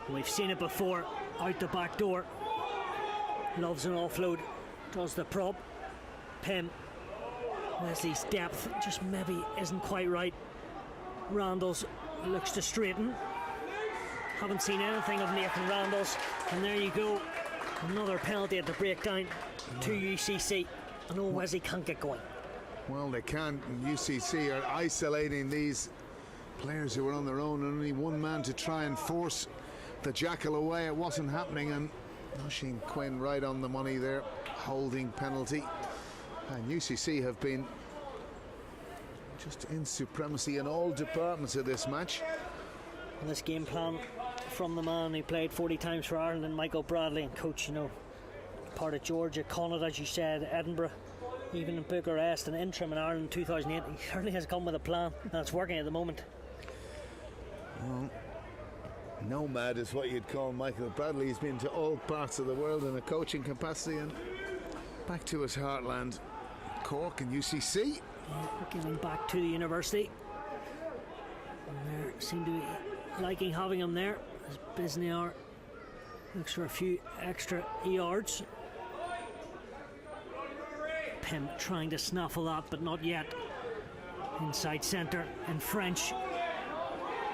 We've seen it before, out the back door. Loves an offload, does the prop. Pym. Wesley's depth just maybe isn't quite right. Randalls looks to straighten. Haven't seen anything of Nathan Randalls, and there you go. Another penalty at the breakdown to UCC, and old Wesley can't get going. Well, they can't. UCC are isolating these players who are on their own, and only one man to try and force the jackal away. It wasn't happening, and Shane Quinn right on the money there, holding penalty. And UCC have been just in supremacy in all departments of this match. And this game plan from the man who played 40 times for Ireland, and Michael Bradley, and coach, part of Georgia, Connaught, as you said, Edinburgh, even in Bucharest, and interim in Ireland in 2008. He certainly has come with a plan, and it's working at the moment. Well, nomad is what you'd call Michael Bradley. He's been to all parts of the world in a coaching capacity, and back to his heartland, Cork and UCC. Yeah, giving back to the university. And they seem to be liking having him there, as Bisniar looks for a few extra yards. Pym trying to snaffle that, but not yet. Inside centre, and French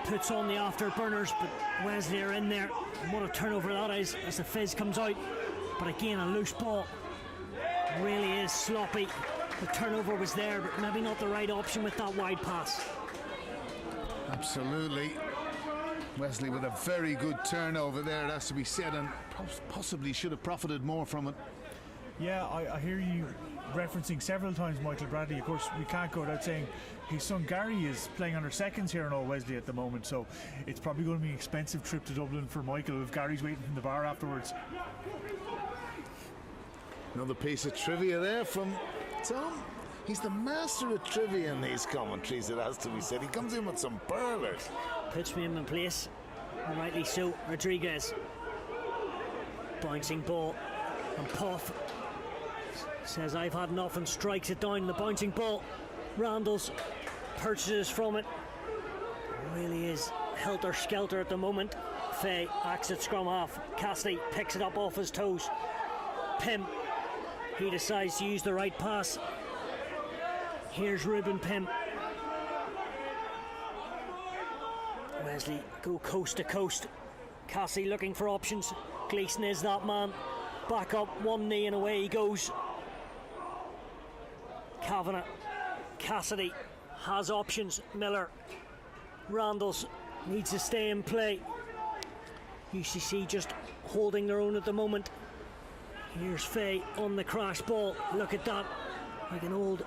puts on the afterburners, but Wesley are in there. And what a turnover that is as the fizz comes out. But again, a loose ball. Really is sloppy. The turnover was there, but maybe not the right option with that wide pass. Absolutely. Wesley with a very good turnover there, it has to be said, and possibly should have profited more from it. Yeah, I hear you referencing several times Michael Bradley. Of course, we can't go without saying his son Gary is playing under seconds here in Old Wesley at the moment, so it's probably going to be an expensive trip to Dublin for Michael if Gary's waiting in the bar afterwards. Another piece of trivia there from Tom. He's the master of trivia in these commentaries, it has to be said. He comes in with some pearlers. Puts me in my place, and rightly so. Rodriguez. Bouncing ball, and Puff says I've had enough and strikes it down. The bouncing ball, Randall's purchases from it. Really is helter-skelter at the moment. Fay acts at scrum half. Cassidy picks it up off his toes. Pym, he decides to use the right pass. Here's Ruben Pym. Wesley go coast to coast. Cassidy looking for options. Gleeson is that man. Back up, one knee and away he goes. Kavanagh, Cassidy has options. Miller, Randalls needs to stay in play. UCC just holding their own at the moment. Here's Fay on the crash ball. Look at that, like an old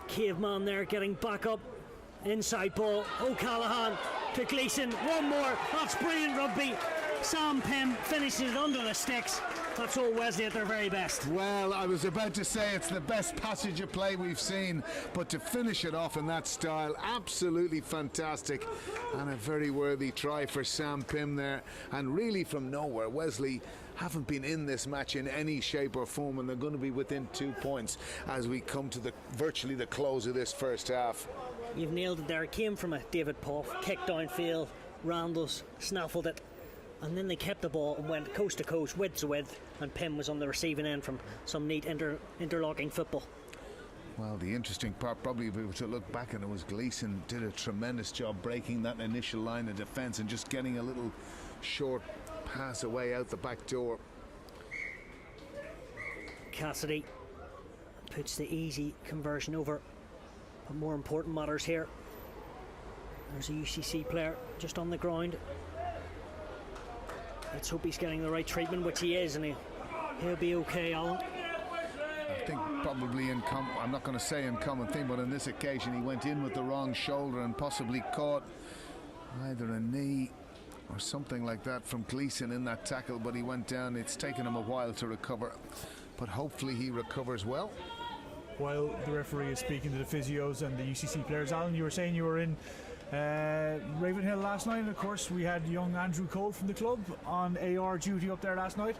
caveman there, getting back up. Inside ball, O'Callaghan to Gleeson. One more, that's brilliant rugby. Sam Pym finishes it under the sticks. That's all Wesley at their very best. Well, I was about to say it's the best passage of play we've seen, but to finish it off in that style, absolutely fantastic, and a very worthy try for Sam Pym there. And really from nowhere, Wesley haven't been in this match in any shape or form, and they're going to be within 2 points as we come to the virtually the close of this first half. You've nailed it there. It came from a David Puff, kick downfield, Randalls snaffled it, and then they kept the ball and went coast to coast, width to width, and Pym was on the receiving end from some neat interlocking football. Well, the interesting part probably, if we were to look back, and it was Gleeson did a tremendous job breaking that initial line of defence and just getting a little short pass away out the back door. Cassidy puts the easy conversion over, but more important matters here. There's a UCC player just on the ground. Let's hope he's getting the right treatment, which he is, and he'll be okay, Alan. I think probably I'm not going to say in common thing, but on this occasion he went in with the wrong shoulder and possibly caught either a knee or something like that from Gleeson in that tackle, but he went down. It's taken him a while to recover, but hopefully he recovers well. While the referee is speaking to the physios and the UCC players, Alan, you were saying you were in Ravenhill last night, and of course we had young Andrew Cole from the club on AR duty up there last night.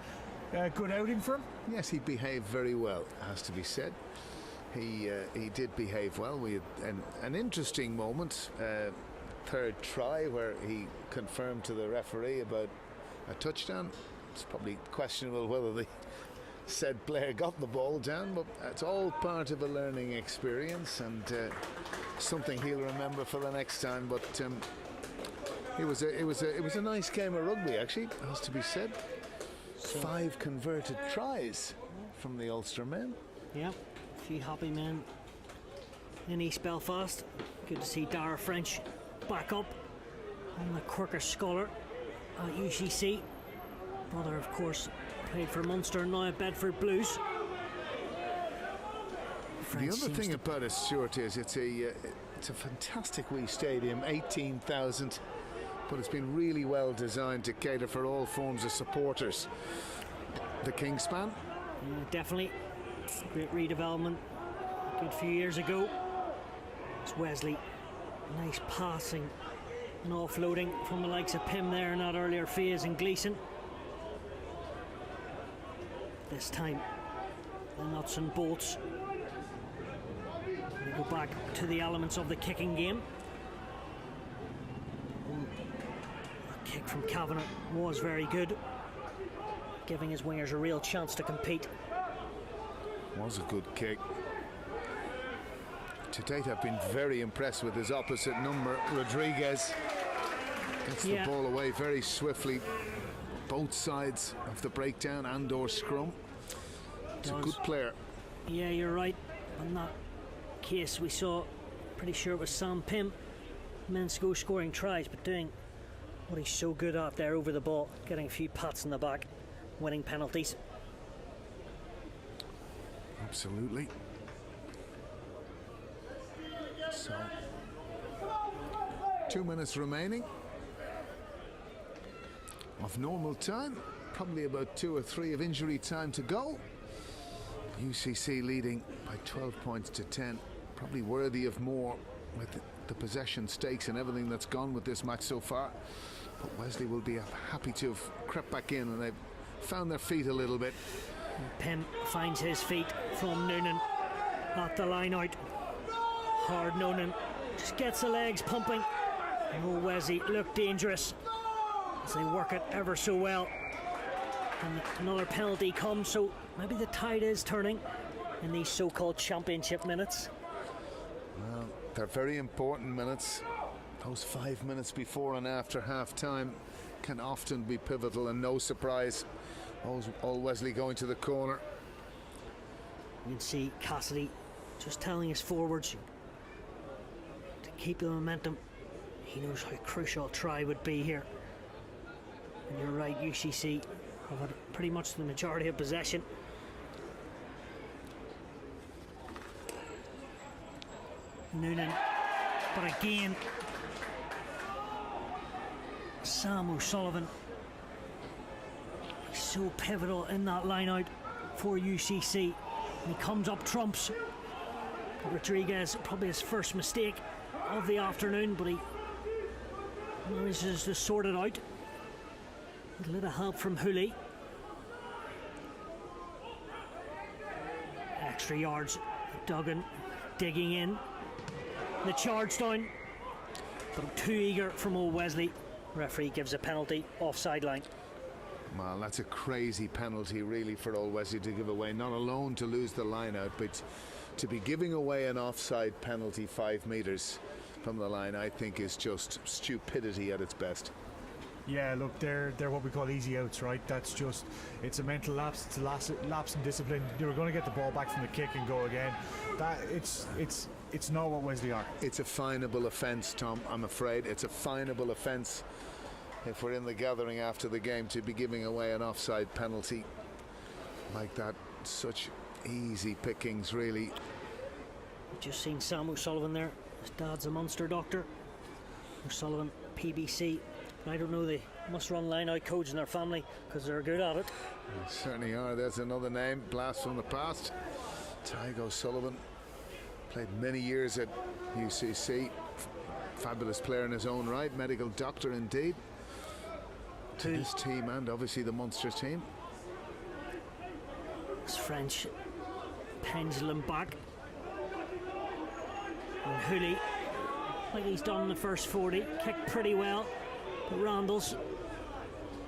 Good outing for him? Yes, he behaved very well, has to be said. He did behave well. We had an interesting moment, third try, where he confirmed to the referee about a touchdown. It's probably questionable whether the said player got the ball down, but it's all part of a learning experience and something he'll remember for the next time. But it was a nice game of rugby, actually, has to be said. 5 converted tries from the Ulster men. Yeah, a few happy men in East Belfast. Good to see Dara French back up on the Quirker Scholar at UCC. Brother, of course, played for Munster and now at Bedford Blues. The other thing about it, Stuart, is it's a fantastic wee stadium, 18,000, but it's been really well designed to cater for all forms of supporters. The Kingspan? Yeah, definitely. Great redevelopment a good few years ago. It's Wesley. Nice passing and offloading from the likes of Pym there in that earlier phase, and Gleeson. This time, the nuts and bolts. We go back to the elements of the kicking game. A kick from Kavanagh was very good, giving his wingers a real chance to compete. Was a good kick. To date, I've been very impressed with his opposite number, Rodriguez. Gets the ball away very swiftly, both sides of the breakdown and/or scrum. It's a good player. Yeah, you're right. On that case, we saw, pretty sure it was Sam Pym minutes ago scoring tries, but doing what he's so good at there over the ball, getting a few pats in the back, winning penalties. Absolutely. So, 2 minutes remaining of normal time, probably about 2 or 3 of injury time to go. UCC leading by 12 points to 10, probably worthy of more with the possession stakes and everything that's gone with this match so far. But Wesley will be happy to have crept back in, and they've found their feet a little bit. Pym finds his feet from Noonan at the line out. Hard Noonan just gets the legs pumping. Oh, Wesley look dangerous as they work it ever so well. And another penalty comes, so maybe the tide is turning in these so-called championship minutes. Well, they're very important minutes. Those 5 minutes before and after half-time can often be pivotal, and no surprise, all Wesley going to the corner. You can see Cassidy just telling his forwards to keep the momentum. He knows how crucial a try would be here. And you're right, UCC have had pretty much the majority of possession. Noonan, but again, Sam O'Sullivan, he's so pivotal in that line out for UCC. And he comes up trumps. Rodriguez, probably his first mistake of the afternoon, but he manages to sort it out. A little help from Hooley. Extra yards, Duggan digging in. The charge down, but too eager from old Wesley. Referee gives a penalty, offside line. Well, that's a crazy penalty really for old Wesley to give away, not alone to lose the line out, but to be giving away an offside penalty 5 metres from the line, I think is just stupidity at its best. Yeah, look, they're what we call easy outs, right? That's just, it's a mental lapse, it's a lapse in discipline. They were going to get the ball back from the kick and go again. That it's not what Wesley are. It's a finable offence, Tom. I'm afraid it's a finable offence if we're in the gathering after the game to be giving away an offside penalty like that. Such easy pickings, really. We've just seen Sam O'Sullivan there. His dad's a Munster doctor. O'Sullivan, PBC. I don't know, they must run line-out codes in their family because they're good at it. They certainly are. There's another name, blast from the past. Tygo O'Sullivan played many years at UCC. Fabulous player in his own right, medical doctor indeed. To this team and obviously the Munster team. It's French pendulum back. And Hooley, like he's done in the first 40, kicked pretty well. But Randalls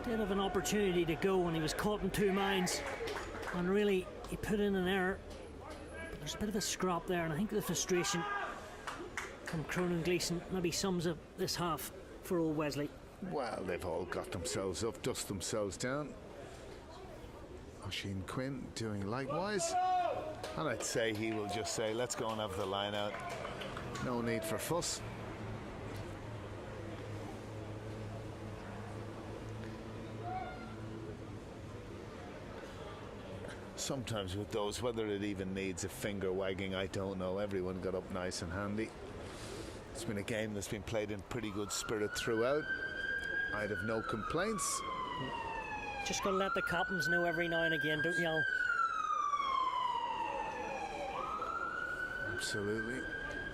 did have an opportunity to go when he was caught in 2 minds, and really he put in an error. But there's a bit of a scrap there, and I think the frustration from Cronin Gleeson maybe sums up this half for old Wesley. Well, they've all got themselves up, dust themselves down. Oisin Quinn doing likewise, and I'd say he will just say, let's go and have the line out. No need for fuss. Sometimes with those, whether it even needs a finger wagging, I don't know. Everyone got up nice and handy. It's been a game that's been played in pretty good spirit throughout. I'd have no complaints. Just got to let the captains know every now and again, don't you, Alan? Absolutely.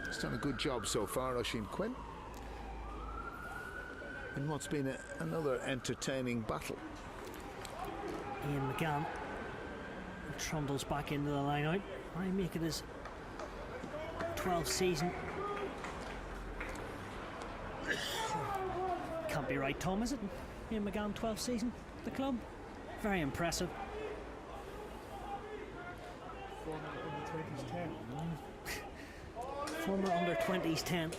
He's done a good job so far, Oisin Quinn, in what's been another entertaining battle. Ian McGann trundles back into the line out. I make it his 12th season. Can't be right, Tom, is it? Ian McGann, 12th season at the club. Very impressive. Former under-20s 10.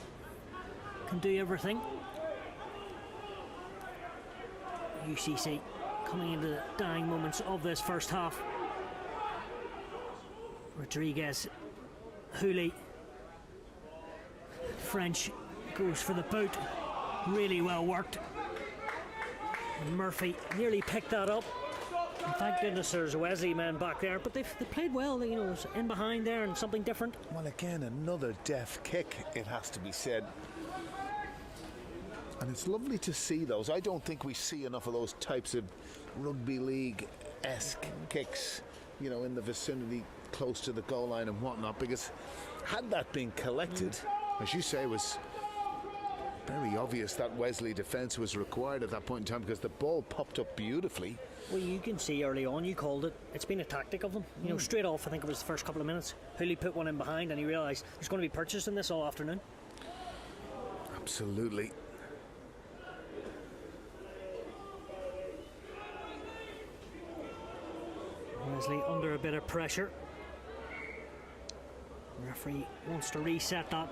Can do everything. UCC coming into the dying moments of this first half. Rodriguez, Hooley, French goes for the boot. Really well worked. And Murphy nearly picked that up. And thank goodness there's a Wesley man back there, but they played well. You know, in behind there and something different. Well, again, another deft kick, it has to be said. And it's lovely to see those. I don't think we see enough of those types of rugby league-esque kicks, you know, in the vicinity close to the goal line and whatnot, because had that been collected, as you say, was very obvious that Wesley defence was required at that point in time, because the ball popped up beautifully. Well, you can see early on, you called it. It's been a tactic of them. You know, straight off, I think it was the first couple of minutes, Hooley put one in behind and he realised there's going to be purchase in this all afternoon. Absolutely. Wesley under a bit of pressure. The referee wants to reset that.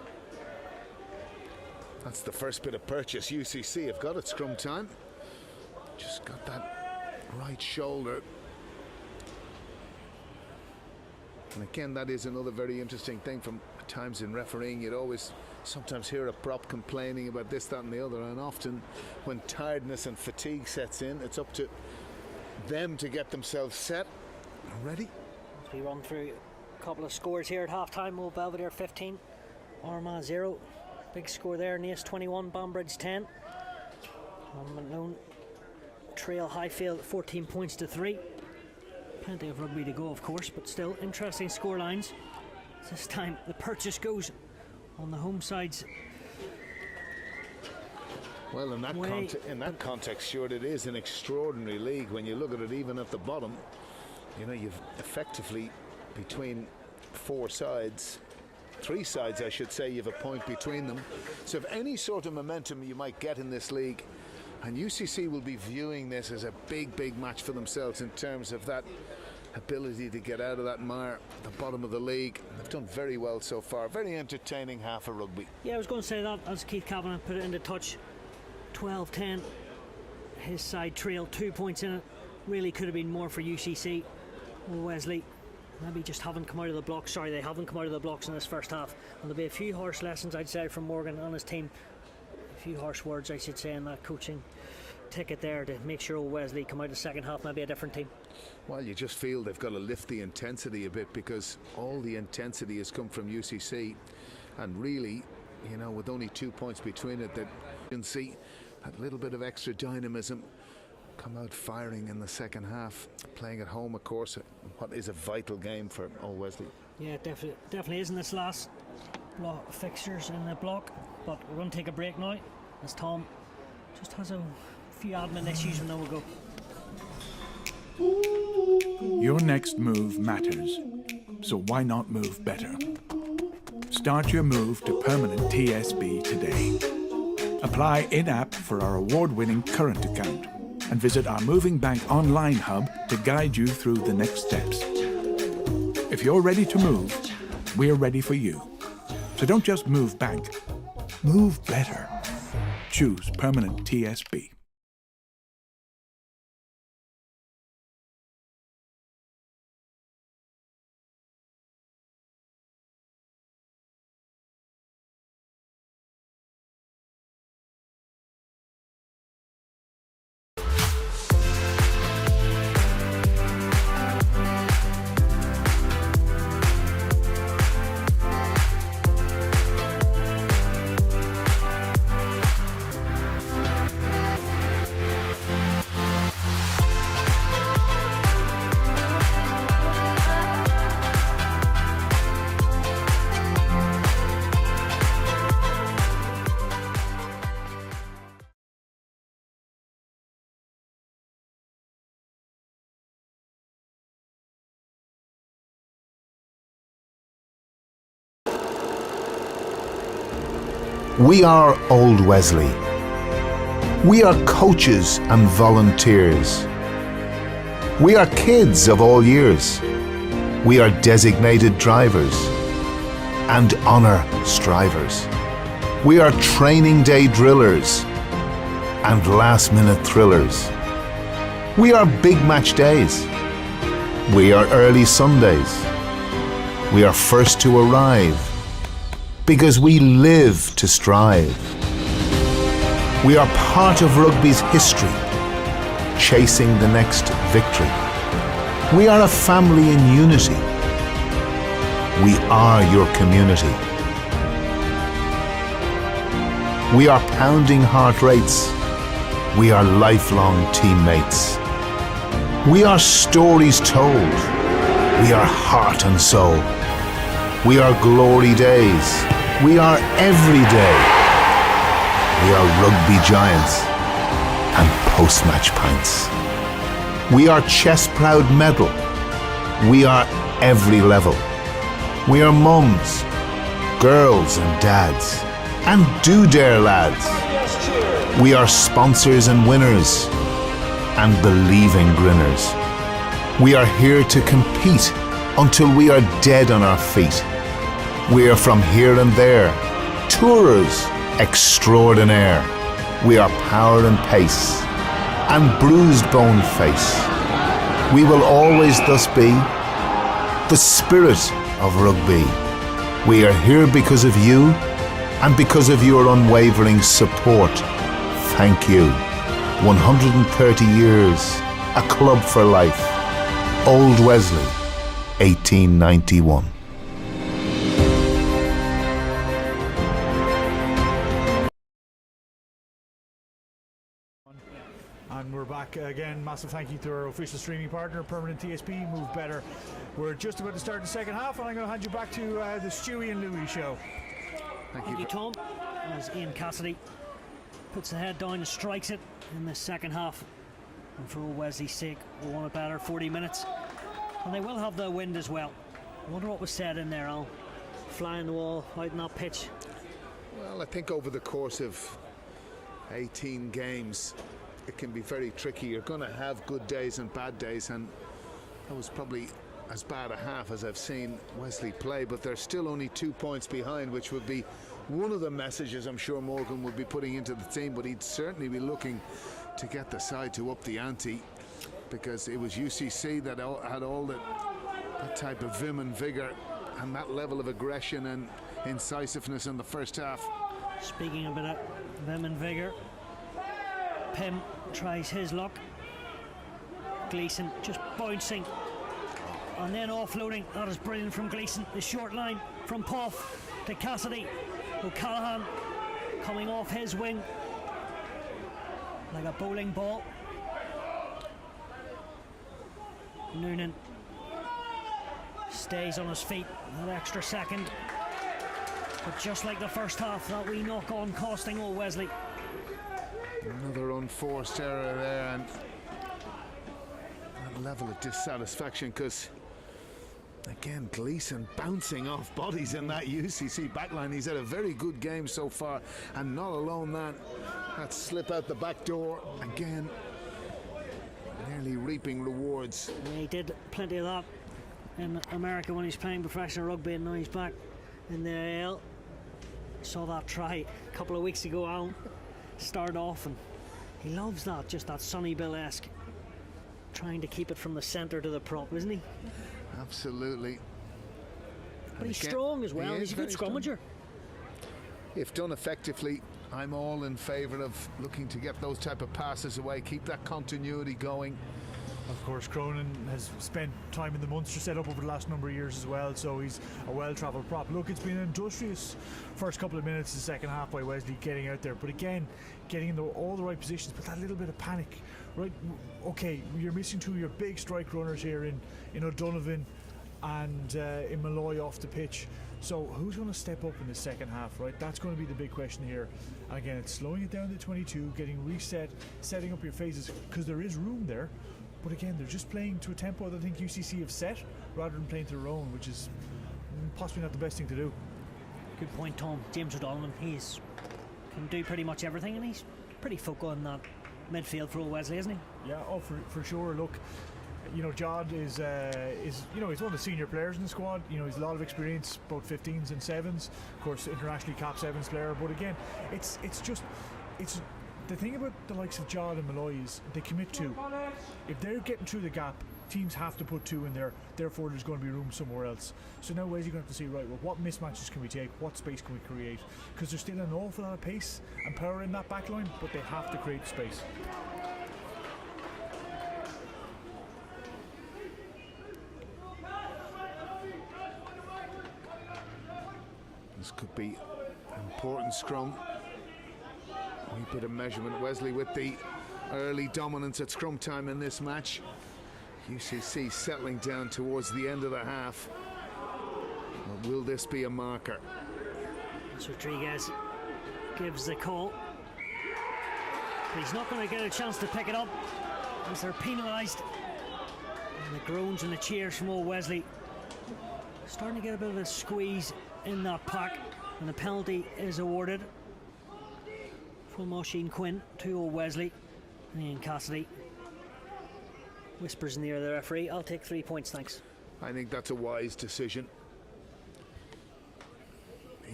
That's the first bit of purchase UCC have got at scrum time. Just got that right shoulder. And again, that is another very interesting thing from times in refereeing. You'd always sometimes hear a prop complaining about this, that and the other, and often when tiredness and fatigue sets in, it's up to them to get themselves set and ready. As we run through a couple of scores here at half-time, Old Belvedere 15, Armagh 0. Big score there, Naas 21, Banbridge 10. Malone trail Highfield 14 points to 3. Plenty of rugby to go, of course, but still interesting score lines. This time the purchase goes on the home sides. Well, in that context, sure, it is an extraordinary league. When you look at it, even at the bottom, you know, you've effectively between three sides, I should say, you have a point between them. So if any sort of momentum you might get in this league, and UCC will be viewing this as a big match for themselves in terms of that ability to get out of that mire at the bottom of the league. They've done very well so far. Very entertaining half of rugby. Yeah, I was going to say that as Keith Kavanagh put it into touch. 12-10. His side trailed 2 points in it. Really could have been more for UCC. Well, Wesley maybe just haven't come out of the blocks. Sorry, they haven't come out of the blocks in this first half. And there'll be a few harsh lessons, I'd say, from Morgan and his team. A few harsh words, I should say, in that coaching ticket there to make sure Wesley come out the second half, maybe a different team. Well, you just feel they've got to lift the intensity a bit, because all the intensity has come from UCC, and really, you know, with only 2 points between it, that you can see that little bit of extra dynamism come out firing in the second half, playing at home, of course, what is a vital game for Old Wesley. Yeah, definitely isn't this last block of fixtures in the block, but we're going to take a break now as Tom just has a few admin issues, and then we'll go. Your next move matters, so why not move better? Start your move to permanent TSB today. Apply in-app for our award-winning current account and visit our Moving Bank online hub to guide you through the next steps. If you're ready to move, we're ready for you. So don't just move bank, move better. Choose permanent TSB. We are Old Wesley. We are coaches and volunteers. We are kids of all years. We are designated drivers. and honour strivers. We are training day drillers and last-minute thrillers. We are big match days. We are early Sundays. We are first to arrive because we live to strive. We are part of rugby's history, chasing the next victory. We are a family in unity. We are your community. We are pounding heart rates. We are lifelong teammates. We are stories told. We are heart and soul. We are glory days. We are every day. We are rugby giants and post-match pints. We are chest-proud medal. We are every level. We are mums, girls and dads, and do dare lads. We are sponsors and winners, and believing grinners. We are here to compete until we are dead on our feet. We are from here and there, tourers extraordinaire. We are power and pace, and bruised bone face. We will always thus be the spirit of rugby. We are here because of you and because of your unwavering support. Thank you. 130 years, a club for life. Old Wesley, 1891. And we're back again. Massive thank you to our official streaming partner, Permanent TSB, Move Better. We're just about to start the second half, and I'm going to hand you back to the Stewie and Louie show. Thank you, Tom. As Ian Cassidy puts the head down and strikes it in the second half. And for old Wesley's sake, we want it better, 40 minutes. And they will have the wind as well. I wonder what was said in there, Al. Flying the wall out in that pitch. Well, I think over the course of 18 games, it can be very tricky. You're going to have good days and bad days, and that was probably as bad a half as I've seen Wesley play, but they're still only 2 points behind, which would be one of the messages I'm sure Morgan would be putting into the team, but he'd certainly be looking to get the side to up the ante, because it was UCC that had all that type of vim and vigour and that level of aggression and incisiveness in the first half. Speaking a bit of vim and vigour, Pym tries his luck. Gleeson just bouncing and then offloading. That is brilliant from Gleeson. The short line from Puff to Cassidy. O'Callaghan coming off his wing like a bowling ball. Noonan stays on his feet that extra second, but just like the first half, that wee knock on costing old Wesley. Another unforced error there, and that level of dissatisfaction, because again Gleeson bouncing off bodies in that UCC backline. He's had a very good game so far, and not alone that slip out the back door again, nearly reaping rewards. Yeah, he did plenty of that in America when he's playing professional rugby, and now he's back in the AL. Saw that try a couple of weeks ago, Alan. Started off, and he loves that, just that Sonny Bill-esque, trying to keep it from the centre to the prop, isn't he? Absolutely. But he's strong as well. He's a good scrummager. If done effectively, I'm all in favour of looking to get those type of passes away, keep that continuity going. Of course, Cronin has spent time in the Munster setup over the last number of years as well, so he's a well-travelled prop. Look, it's been an industrious first couple of minutes of the second half by Wesley getting out there, but again, getting in all the right positions, but that little bit of panic, right? Okay, you're missing two of your big strike runners here in O'Donovan and in Malloy off the pitch. So who's going to step up in the second half, right? That's going to be the big question here. And again, it's slowing it down to 22, getting reset, setting up your phases, because there is room there. But again, they're just playing to a tempo that I think UCC have set, rather than playing to their own, which is possibly not the best thing to do. Good point, Tom. James O'Donovan, can do pretty much everything, and he's pretty focal in that midfield for old Wesley, isn't he? Yeah, for sure. Look, You know, John is you know, he's one of the senior players in the squad. You know, he's a lot of experience, both 15s and 7s. Of course, internationally capped 7s player. But again, it's the thing about the likes of John and Malloy is they commit 2. If they're getting through the gap, teams have to put 2 in there. Therefore, there's going to be room somewhere else. So now Wesley going to have to see, right, well, what mismatches can we take? What space can we create? Because there's still an awful lot of pace and power in that back line, but they have to create space. This could be an important scrum. A wee bit of measurement. Wesley with the early dominance at scrum time in this match. UCC settling down towards the end of the half. But will this be a marker? Rodriguez gives the call. But he's not going to get a chance to pick it up as they're penalised. And the groans and the cheers from old Wesley. Starting to get a bit of a squeeze in that pack, and the penalty is awarded from Oisin Quinn to old Wesley. And Ian Cassidy whispers in the ear of the referee, "I'll take 3 points, thanks." I think that's a wise decision.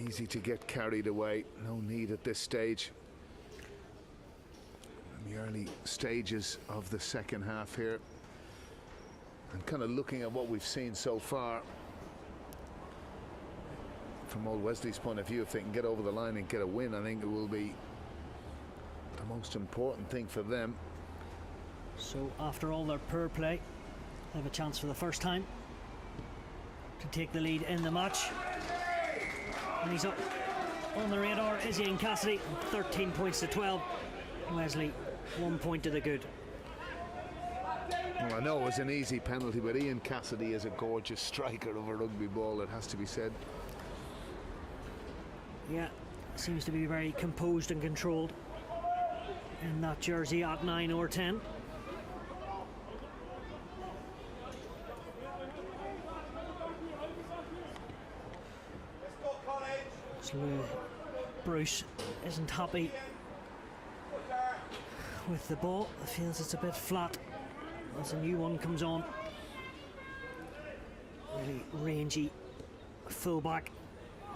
Easy to get carried away. No need at this stage. In the early stages of the second half here. And kind of looking at what we've seen so far. From old Wesley's point of view, if they can get over the line and get a win, I think it will be the most important thing for them. So after all their poor play, they have a chance for the first time to take the lead in the match. And he's up on the radar is Ian Cassidy, 13 points to 12. Wesley, 1 point to the good. Well, I know it was an easy penalty, but Ian Cassidy is a gorgeous striker of a rugby ball, it has to be said. Yeah, seems to be very composed and controlled in that jersey at 9 or 10. So Bruce isn't happy with the ball. He feels it's a bit flat as a new one comes on. Really rangy fullback,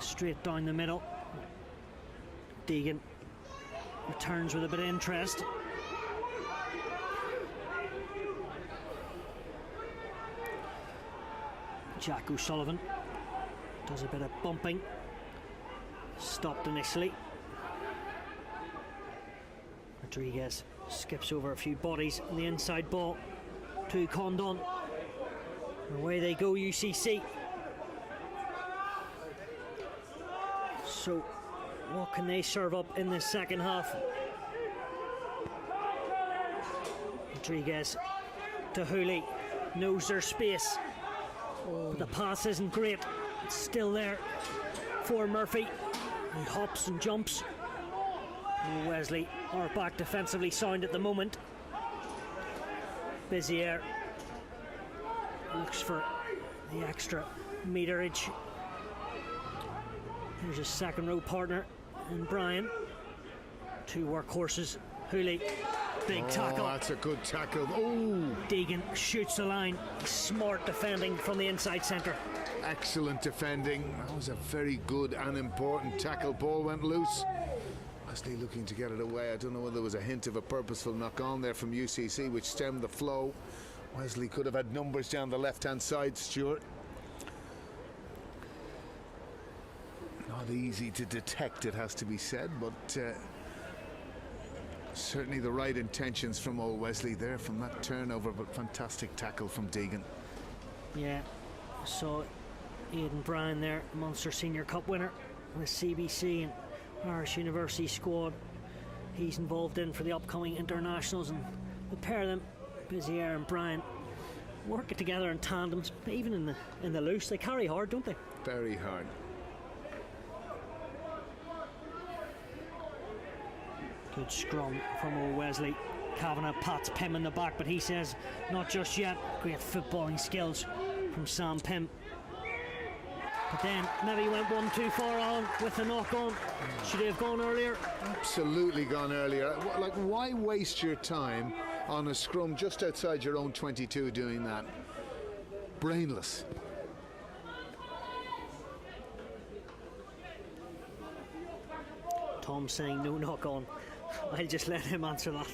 straight down the middle. Deegan returns with a bit of interest. Jack O'Sullivan does a bit of bumping. Stopped initially. Rodriguez skips over a few bodies on the inside ball to Condon. Away they go, UCC. So what can they serve up in the second half? Rodriguez to Hooley, knows their space, but the pass isn't great. It's still there for Murphy. He hops and jumps. Wesley are back defensively sound at the moment. Bizier looks for the extra meterage. Here's his second row partner and Brian. 2 workhorses. Hooley, big tackle. That's a good tackle. Oh! Deegan shoots the line. Smart defending from the inside centre. Excellent defending. That was a very good and important tackle. Ball went loose. Wesley looking to get it away. I don't know whether there was a hint of a purposeful knock on there from UCC which stemmed the flow. Wesley could have had numbers down the left hand side, Stuart. Not easy to detect, it has to be said, but certainly the right intentions from old Wesley there from that turnover, but fantastic tackle from Deegan. Yeah, so Aidan Bryan there, Munster Senior Cup winner with CBC and Irish University squad. He's involved in for the upcoming internationals, and the pair of them, Bizier and Bryan, working together in tandems, even in the loose. They carry hard, don't they? Very hard. Good scrum from old Wesley. Kavanagh pats Pym in the back, but he says not just yet. Great footballing skills from Sam Pym. But then maybe he went one too far on with the knock on. Should he have gone earlier? Absolutely gone earlier. Like, why waste your time on a scrum just outside your own 22 doing that. Brainless. Tom saying no knock on. I'll just let him answer that.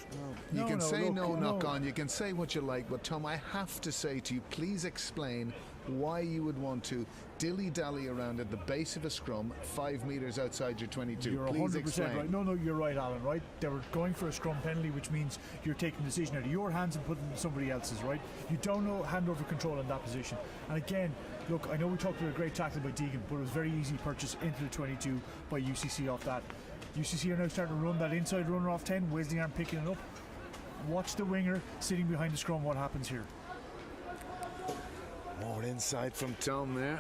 You can say look, knock on, you can say what you like, but Tom, I have to say to you, please explain why you would want to dilly-dally around at the base of a scrum 5 metres outside your 22. You're Please 100% explain. right. No, you're right, Alan, right? They were going for a scrum penalty, which means you're taking the decision out of your hands and putting it in somebody else's, right? You don't know hand over control in that position. And again, look, I know we talked about a great tackle by Deegan, but it was very easy purchase into the 22 by UCC off that. UCC are now starting to run that inside runner off 10. Wesley aren't picking it up. Watch the winger sitting behind the scrum. What happens here? More insight from Tom there.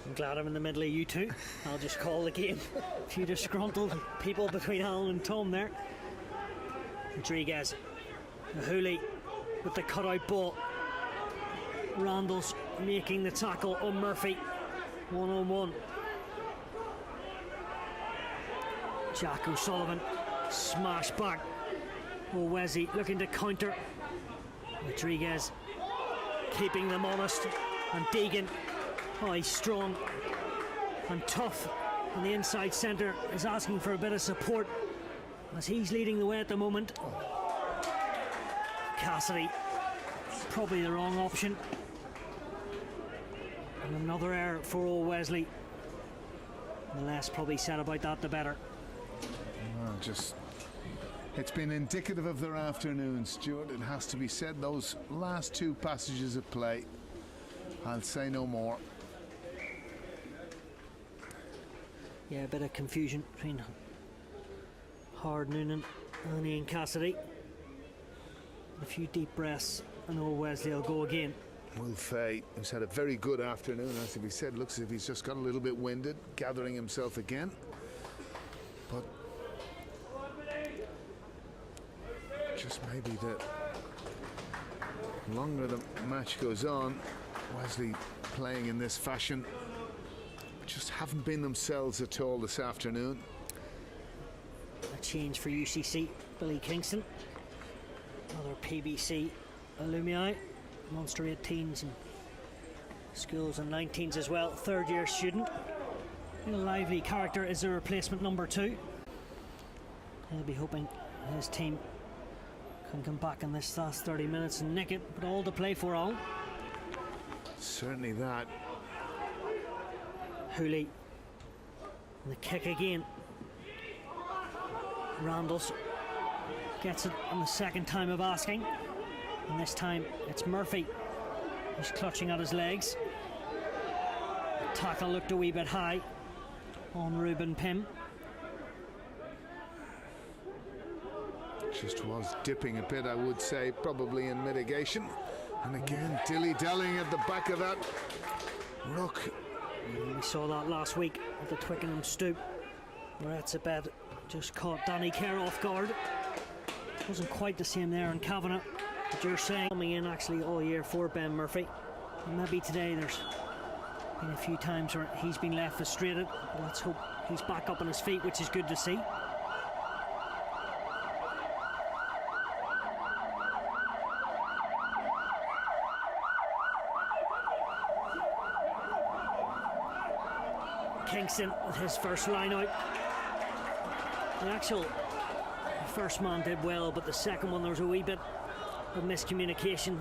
I'm glad I'm in the middle of you two. I'll just call the game. A few disgruntled people between Alan and Tom there. Rodriguez, Hooley with the cutout ball. Randall's making the tackle on Murphy. 1-on-1. Jack O'Sullivan smash back. Wesley looking to counter. Rodriguez keeping them honest, and Deegan, he's strong and tough, and the inside centre is asking for a bit of support as he's leading the way at the moment. Cassidy, probably the wrong option, and another error for old Wesley. The less probably said about that, the better. It's been indicative of their afternoon, Stuart. It has to be said. Those last two passages of play, I'll say no more. Yeah, a bit of confusion between Hard Noonan and Ian Cassidy. A few deep breaths, and old Wesley will go again. Will Fay, who's had a very good afternoon, as if he said, looks as if he's just got a little bit winded, gathering himself again. But just maybe the longer the match goes on, Wesley playing in this fashion just haven't been themselves at all this afternoon. A change for UCC, Billy Kingston. Another PBC alumni, Munster 18s and schools and 19s as well. Third year student. A lively character is the replacement number 2. He'll be hoping his team can come back in this last 30 minutes and nick it, but all to play for all. Certainly that. Hooley, and the kick again. Randalls gets it on the second time of asking, and this time it's Murphy who's clutching at his legs. The tackle looked a wee bit high on Ruben Pym. Just was dipping a bit, I would say, probably in mitigation. And again, dilly-dallying at the back of that ruck. We saw that last week at the Twickenham stoop, where Etzebeth just caught Danny Kerr off guard. Wasn't quite the same there in Kavanagh, but you're saying coming in actually all year for Ben Murphy. And maybe today there's been a few times where he's been left frustrated. Let's hope he's back up on his feet, which is good to see. Kingston with his first line out. The actual first man did well, but the second one there was a wee bit of miscommunication,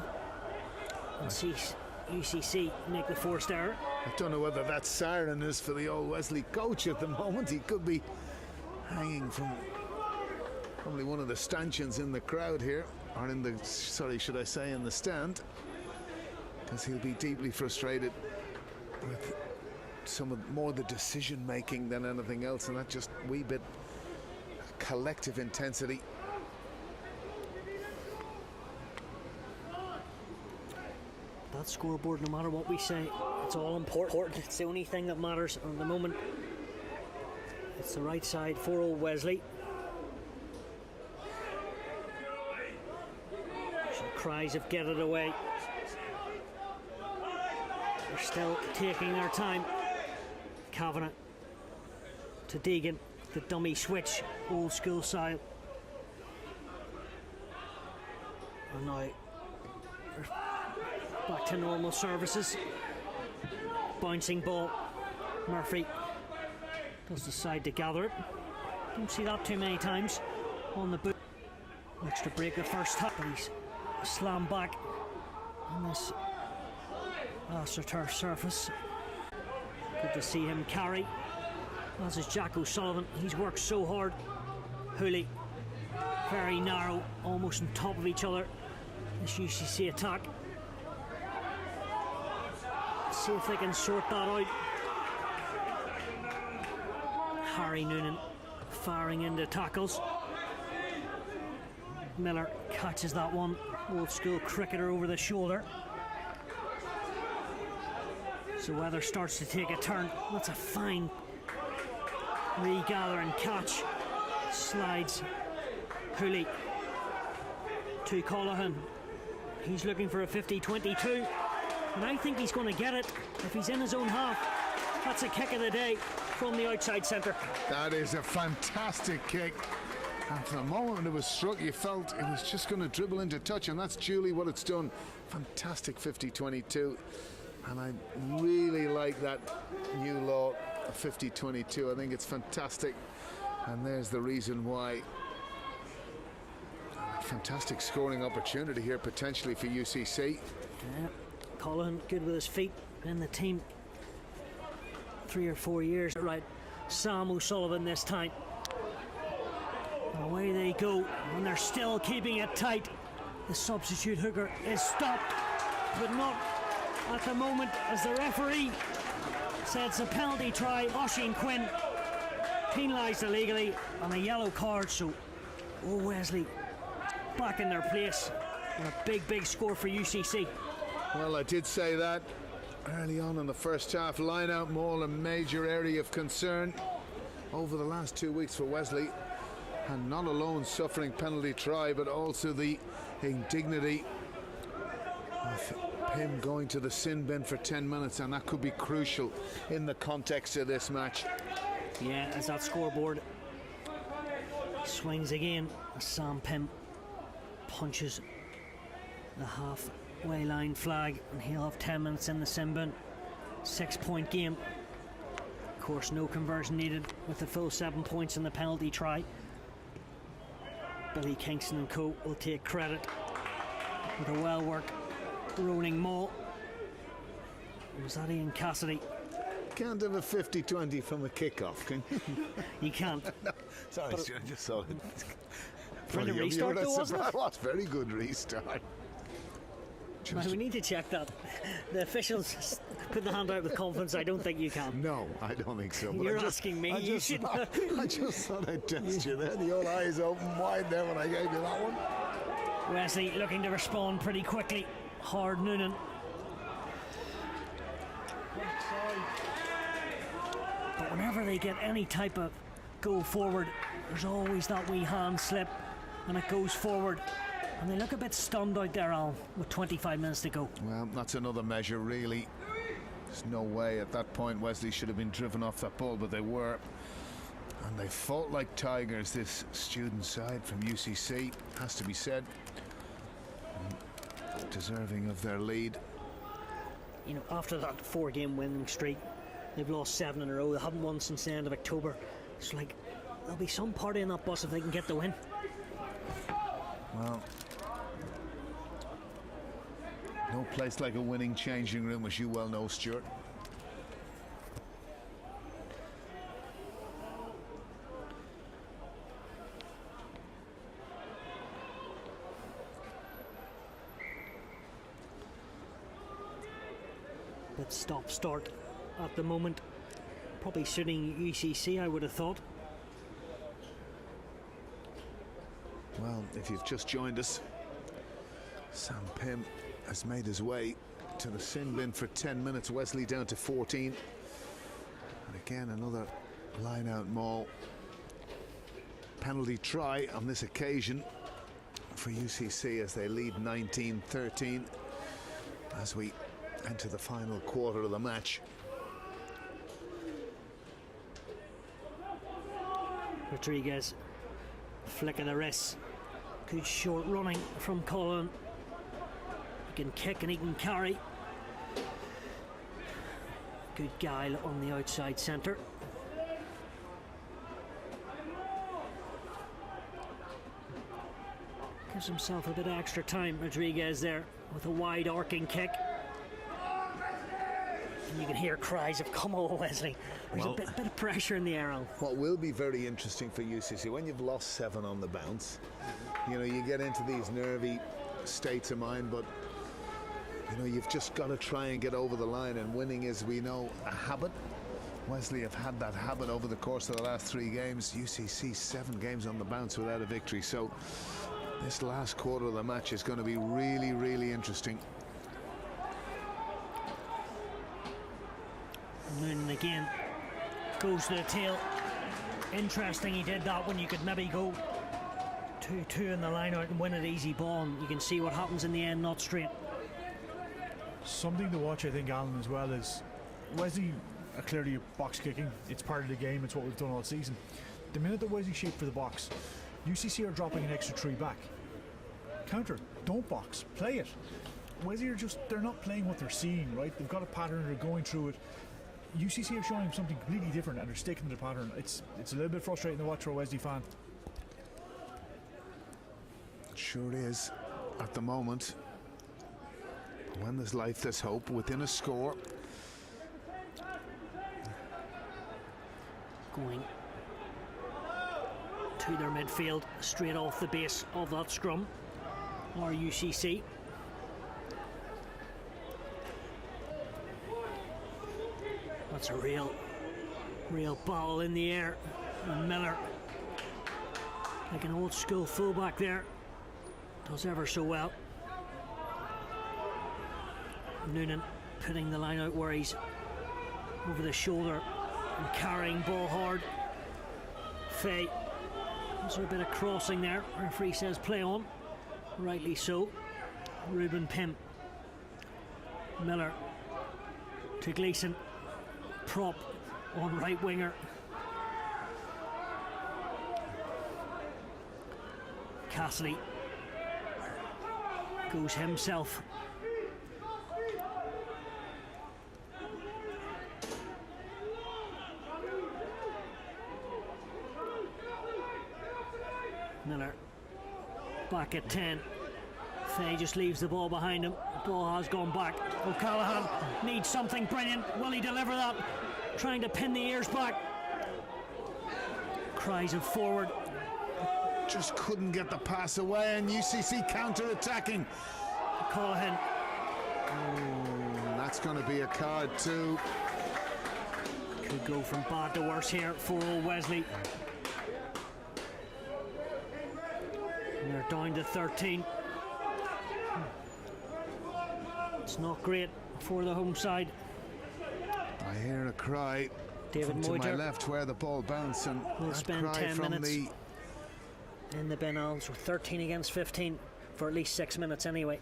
and sees UCC make the forced error. I don't know whether that siren is for the old Wesley coach at the moment. He could be hanging from probably one of the stanchions in the crowd here, or in the, sorry, should I say, in the stand, because he'll be deeply frustrated with some of more the decision making than anything else, and that just wee bit collective intensity. That scoreboard, no matter what we say, it's all important. It's the only thing that matters at the moment. It's the right side for old Wesley. Some cries of get it away. They're still taking their time. Kavanagh to Deegan, the dummy switch, old school style. And now back to normal services. Bouncing ball. Murphy does decide to gather it. Don't see that too many times on the boot. Looks to break the first tap, but he's slammed back on this AstroTurf surface. Good to see him carry. As is Jack O'Sullivan. He's worked so hard. Hooley, very narrow, almost on top of each other. This UCC attack. See if they can sort that out. Harry Noonan firing into tackles. Miller catches that one. Old school cricketer over the shoulder. So weather starts to take a turn. That's a fine regather and catch. Slides Hooley to Colohan. He's looking for a 50-22, and I think he's going to get it if he's in his own half. That's a kick of the day from the outside centre. That is a fantastic kick. And for the moment when it was struck, you felt it was just going to dribble into touch, and that's duly what it's done. Fantastic 50-22. And I really like that new law, 50-22. I think it's fantastic. And there's the reason why. Fantastic scoring opportunity here potentially for UCC. Yeah, Colin good with his feet in the team 3 or 4 years. Right, Sam O'Sullivan this time. And away they go, and they're still keeping it tight. The substitute hooker is stopped, but not at the moment, as the referee said it's a penalty try. Oisin Quinn penalised illegally on a yellow card, so Wesley back in their place. And a big score for UCC. Well, I did say that early on in the first half. Line out maul, a major area of concern over the last 2 weeks for Wesley, and not alone suffering penalty try, but also the indignity of him going to the sin bin for 10 minutes, and that could be crucial in the context of this match. Yeah, as that scoreboard swings again, Sam Pym punches the halfway line flag, and he'll have 10 minutes in the sin bin. 6-point game. Of course, no conversion needed with the full 7 points in the penalty try. Billy Kingston and co will take credit with a well-worked rolling maul. Was that Ian Cassidy? Can't have a 50-20 from a kick-off, can you? You can't. No, sorry, Stuart, I just saw it. For the restart, though, wasn't it? What? Very good restart. Well, we need to check that. The officials put the hand out with confidence. I don't think you can. No, I don't think so. But You're asking me. You should. I just thought I'd test you there. The old eyes open wide there when I gave you that one. Wesley looking to respond pretty quickly. Hard Noonan. But whenever they get any type of go forward, there's always that wee hand slip, and it goes forward. And they look a bit stunned out there, Alan, with 25 minutes to go. Well, that's another measure, really. There's no way at that point Wesley should have been driven off that ball, but they were. And they fought like tigers, this student side from UCC, has to be said. And deserving of their lead. You know, after that 4-game winning streak, they've lost 7 in a row. They haven't won since the end of October. It's like there'll be some party in that bus if they can get the win. Well, no place like a winning changing room, as you well know, Stuart. But stop-start at the moment. Probably suiting UCC, I would have thought. Well, if you've just joined us, Sam Pym has made his way to the sin bin for 10 minutes. Wesley down to 14. And again, another line-out maul. Penalty try on this occasion for UCC as they lead 19-13 as we enter the final quarter of the match. Rodriguez, flick of the wrist. Good short running from Colin. can kick and he can carry. Good guile on the outside centre. Gives himself a bit of extra time, Rodriguez there, with a wide arcing kick. And you can hear cries of "come on, Wesley." There's a bit of pressure in the air. What will be very interesting for UCC, when you've lost 7 on the bounce, you get into these nervy states of mind, but you've just got to try and get over the line, and winning is, we know, a habit. Wesley have had that habit over the course of the last 3 games. UCC 7 games on the bounce without a victory, so this last quarter of the match is going to be really, really interesting. Noonan again goes to the tail. Interesting, he did that when you could maybe go 2-2 in the line out and win an easy ball, and you can see what happens in the end, not straight. Something to watch, I think, Alan, as well, is Wesley are clearly box kicking. It's part of the game, it's what we've done all season. The minute that Wesley shaped for the box, UCC are dropping an extra 3 back. Counter, don't box, play it. Wesley are they're not playing what they're seeing, right? They've got a pattern, they're going through it. UCC are showing something completely different and they're sticking to the pattern. It's a little bit frustrating to watch for a Wesley fan. It sure is at the moment. When there's life, there's hope. Within a score. Going to their midfield, straight off the base of that scrum, or UCC. That's a real ball in the air. And Miller, like an old school fullback there, does ever so well. Noonan putting the line out where he's over the shoulder and carrying ball hard. Fay, is there a bit of crossing there? Referee says play on, rightly so. Ruben Pym, Miller to Gleeson, prop on right winger. Cassidy goes himself. Miller back at 10. Fay just leaves the ball behind him. The ball has gone back. O'Callaghan needs something brilliant. Will he deliver that? Trying to pin the ears back. Cries of forward. Just couldn't get the pass away, and UCC counter-attacking. O'Callaghan. That's going to be a card too. Could go from bad to worse here for old Wesley. And they're down to 13. It's not great for the home side. I hear a cry David from to my Moiter left where the ball bounced, and will that spend cry 10 from minutes the in the Ben Alls. 13 against 15 for at least 6 minutes anyway.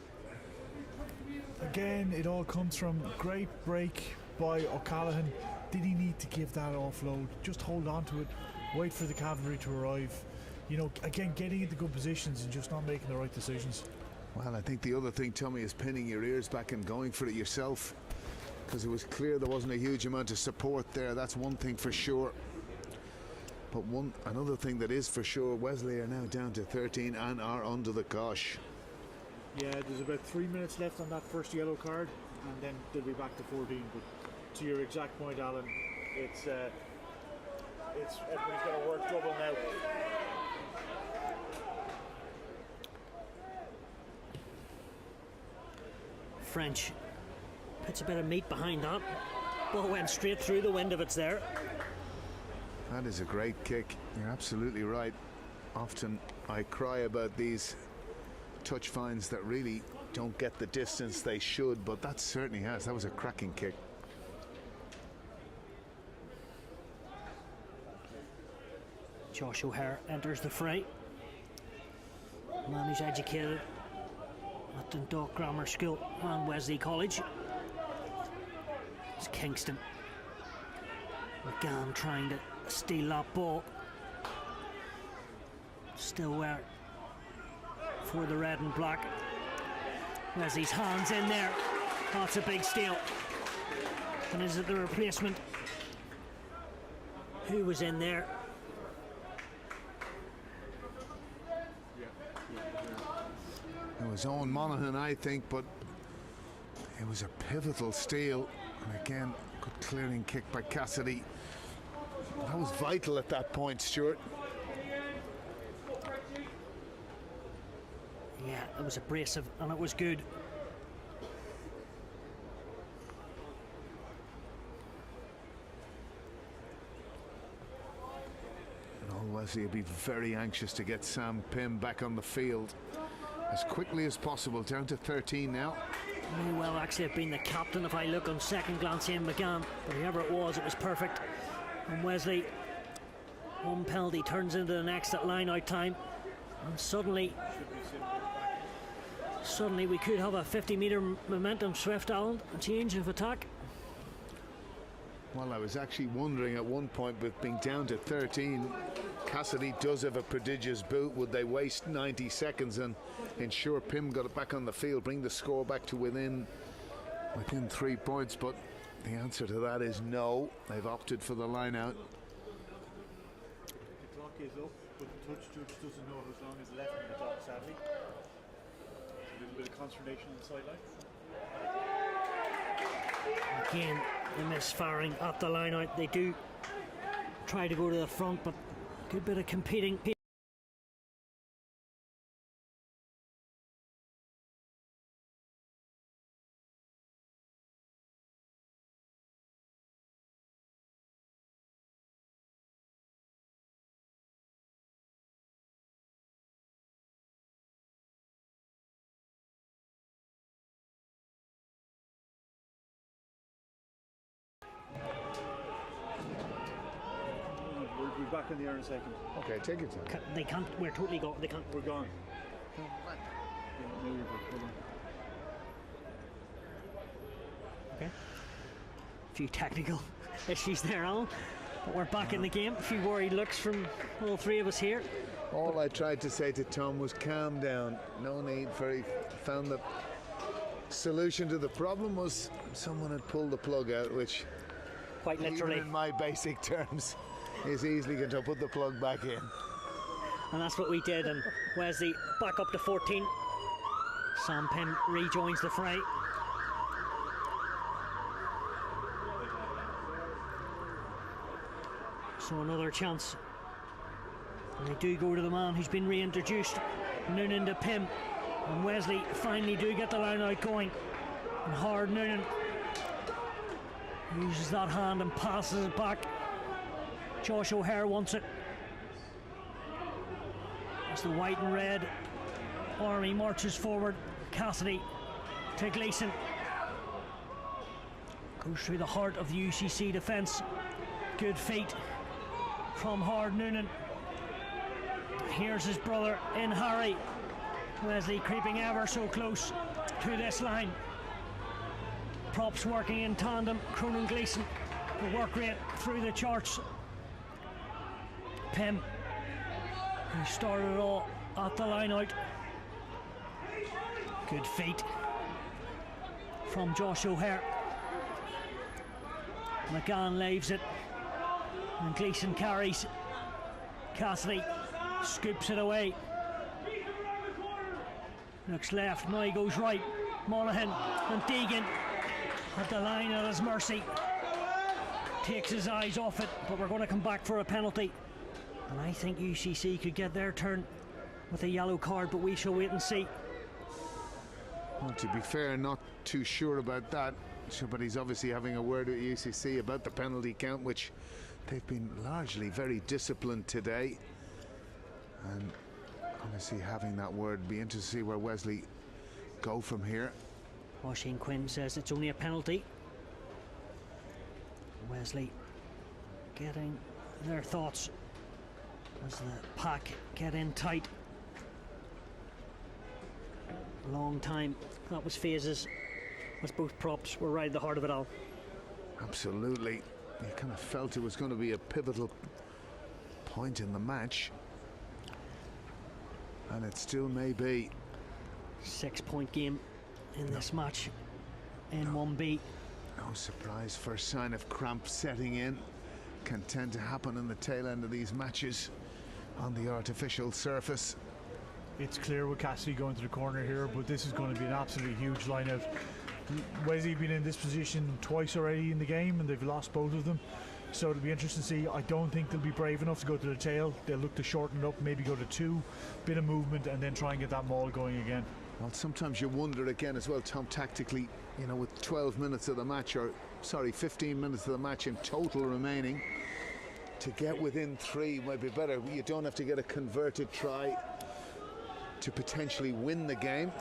Again, it all comes from great break by O'Callaghan. Did he need to give that offload? Just hold on to it, wait for the cavalry to arrive. Again, getting into good positions and just not making the right decisions. Well, I think the other thing, Tommy, is pinning your ears back and going for it yourself, because it was clear there wasn't a huge amount of support there. That's one thing for sure. But another thing that is for sure, Wesley are now down to 13 and are under the cosh. Yeah, there's about 3 minutes left on that first yellow card, and then they'll be back to 14. But to your exact point, Alan, it's everybody's got to work double now. French puts a bit of meat behind that. Ball went straight through the wind if it's there. That is a great kick. You're absolutely right. Often I cry about these touch finds that really don't get the distance they should, but that certainly has. That was a cracking kick. Josh O'Hare enters the fray. Man who's educated at Dundalk Grammar School and Wesley College. It's Kingston. McGann trying to steal that ball. Still there for the red and black. Wesley's hands in there. That's a big steal. And is it the replacement? Who was in there? It was Owen Monaghan, I think, but it was a pivotal steal. And again, good clearing kick by Cassidy. That was vital at that point, Stuart. Yeah, it was abrasive and it was good. Wesley will be very anxious to get Sam Pym back on the field as quickly as possible. Down to 13 now. May well actually have been the captain if I look on second glance. Ian McGann, but whoever it was perfect. And Wesley, one penalty turns into the next at line out time, and suddenly we could have a 50-metre momentum swift, Alan, a change of attack. Well, I was actually wondering at one point, with being down to 13, Cassidy does have a prodigious boot. Would they waste 90 seconds and ensure Pym got it back on the field, bring the score back to within 3 points? But the answer to that is no. They've opted for the line out. The clock is up, but the touch judge doesn't know how long is left on the clock, sadly. A little bit of consternation on the sideline. Again, the misfiring at the line out. They do try to go to the front, but good bit of competing. We'll be back in the air in a second. Okay, take your time. They can't. We're totally gone. They can't. We're gone. Yeah, now you're good. Hold on. Okay. A few technical issues there, Alan. But we're back in the game. A few worried looks from all three of us here. All I tried to say to Tom was calm down. No need for he found the solution to the problem was someone had pulled the plug out, which Quite literally. even in my basic terms is easily going to put the plug back in. And that's what we did. And Wesley back up to 14. Sam Pym rejoins the fray. So another chance. And they do go to the man who's been reintroduced. Noonan to Pym. And Wesley finally do get the line out going. And Hard Noonan uses that hand and passes it back. Josh O'Hare wants it. As the white and red army marches forward. Cassidy to Gleeson. Goes through the heart of the UCC defence. Good feet from Hard Noonan. Here's his brother in Harry. Wesley creeping ever so close to this line. Props working in tandem. Cronin Gleeson, the work rate through the charts. Pym, who started it all at the line out. Good feet from Josh O'Hare. McGann laves it, and Gleeson carries. Cassidy scoops it away. Looks left, now he goes right. Monaghan and Deegan at the line at his mercy. Takes his eyes off it, but we're going to come back for a penalty. And I think UCC could get their turn with a yellow card, but we shall wait and see. Well, to be fair, not too sure about that. But he's obviously having a word with UCC about the penalty count, which they've been largely very disciplined today. And obviously having that word, be interested to see where Wesley go from here. Washington Quinn says it's only a penalty. Wesley getting their thoughts as the pack get in tight. Long time. That was phases, as both props were right at the heart of it all. Absolutely. You kind of felt it was going to be a pivotal point in the match. And it still may be. 6-point game in this match in 1B. No surprise, first sign of cramp setting in. Can tend to happen in the tail end of these matches on the artificial surface. It's clear with Cassidy going to the corner here, but this is going to be an absolutely huge line-out. Wesley been in this position twice already in the game, and they've lost both of them. So it'll be interesting to see. I don't think they'll be brave enough to go to the tail. They'll look to shorten it up, maybe go to 2, bit of movement, and then try and get that maul going again. Well, sometimes you wonder again as well, Tom, tactically, you know, with 12 minutes of the match, or sorry, 15 minutes of the match in total remaining, to get within 3 might be better. You don't have to get a converted try to potentially win the game.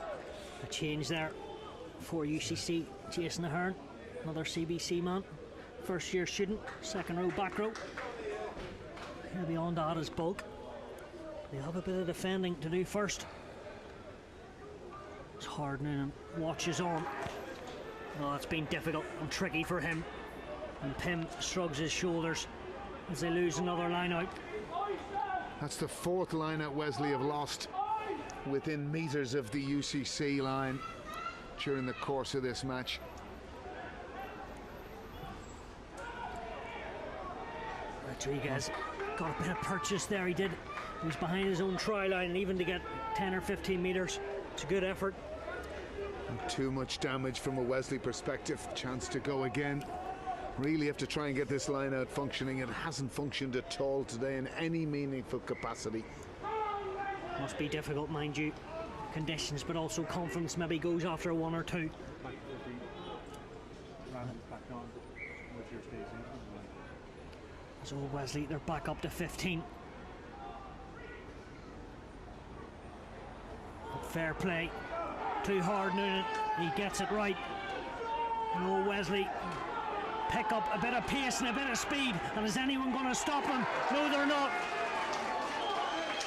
A change there for UCC. Jason Ahern, another CBC man, first year student, second row, back row. He'll be on to add his bulk. They have a bit of defending to do first. It's hardening and watches on. Oh, it's been difficult and tricky for him. And Pym shrugs his shoulders as they lose another line out. That's the 4th line out Wesley have lost within metres of the UCC line during the course of this match. Rodriguez got a bit of purchase there, he did. He was behind his own try line, and even to get 10 or 15 metres, it's a good effort. And too much damage from a Wesley perspective. Chance to go again. Really have to try and get this line out functioning. It hasn't functioned at all today in any meaningful capacity. Must be difficult, mind you. Conditions, but also confidence maybe goes after 1 or 2. So Wesley, they're back up to 15. Fair play. Too hard, Noonan. He gets it right. No, Wesley. Pick up a bit of pace and a bit of speed. And is anyone going to stop him? No, they're not.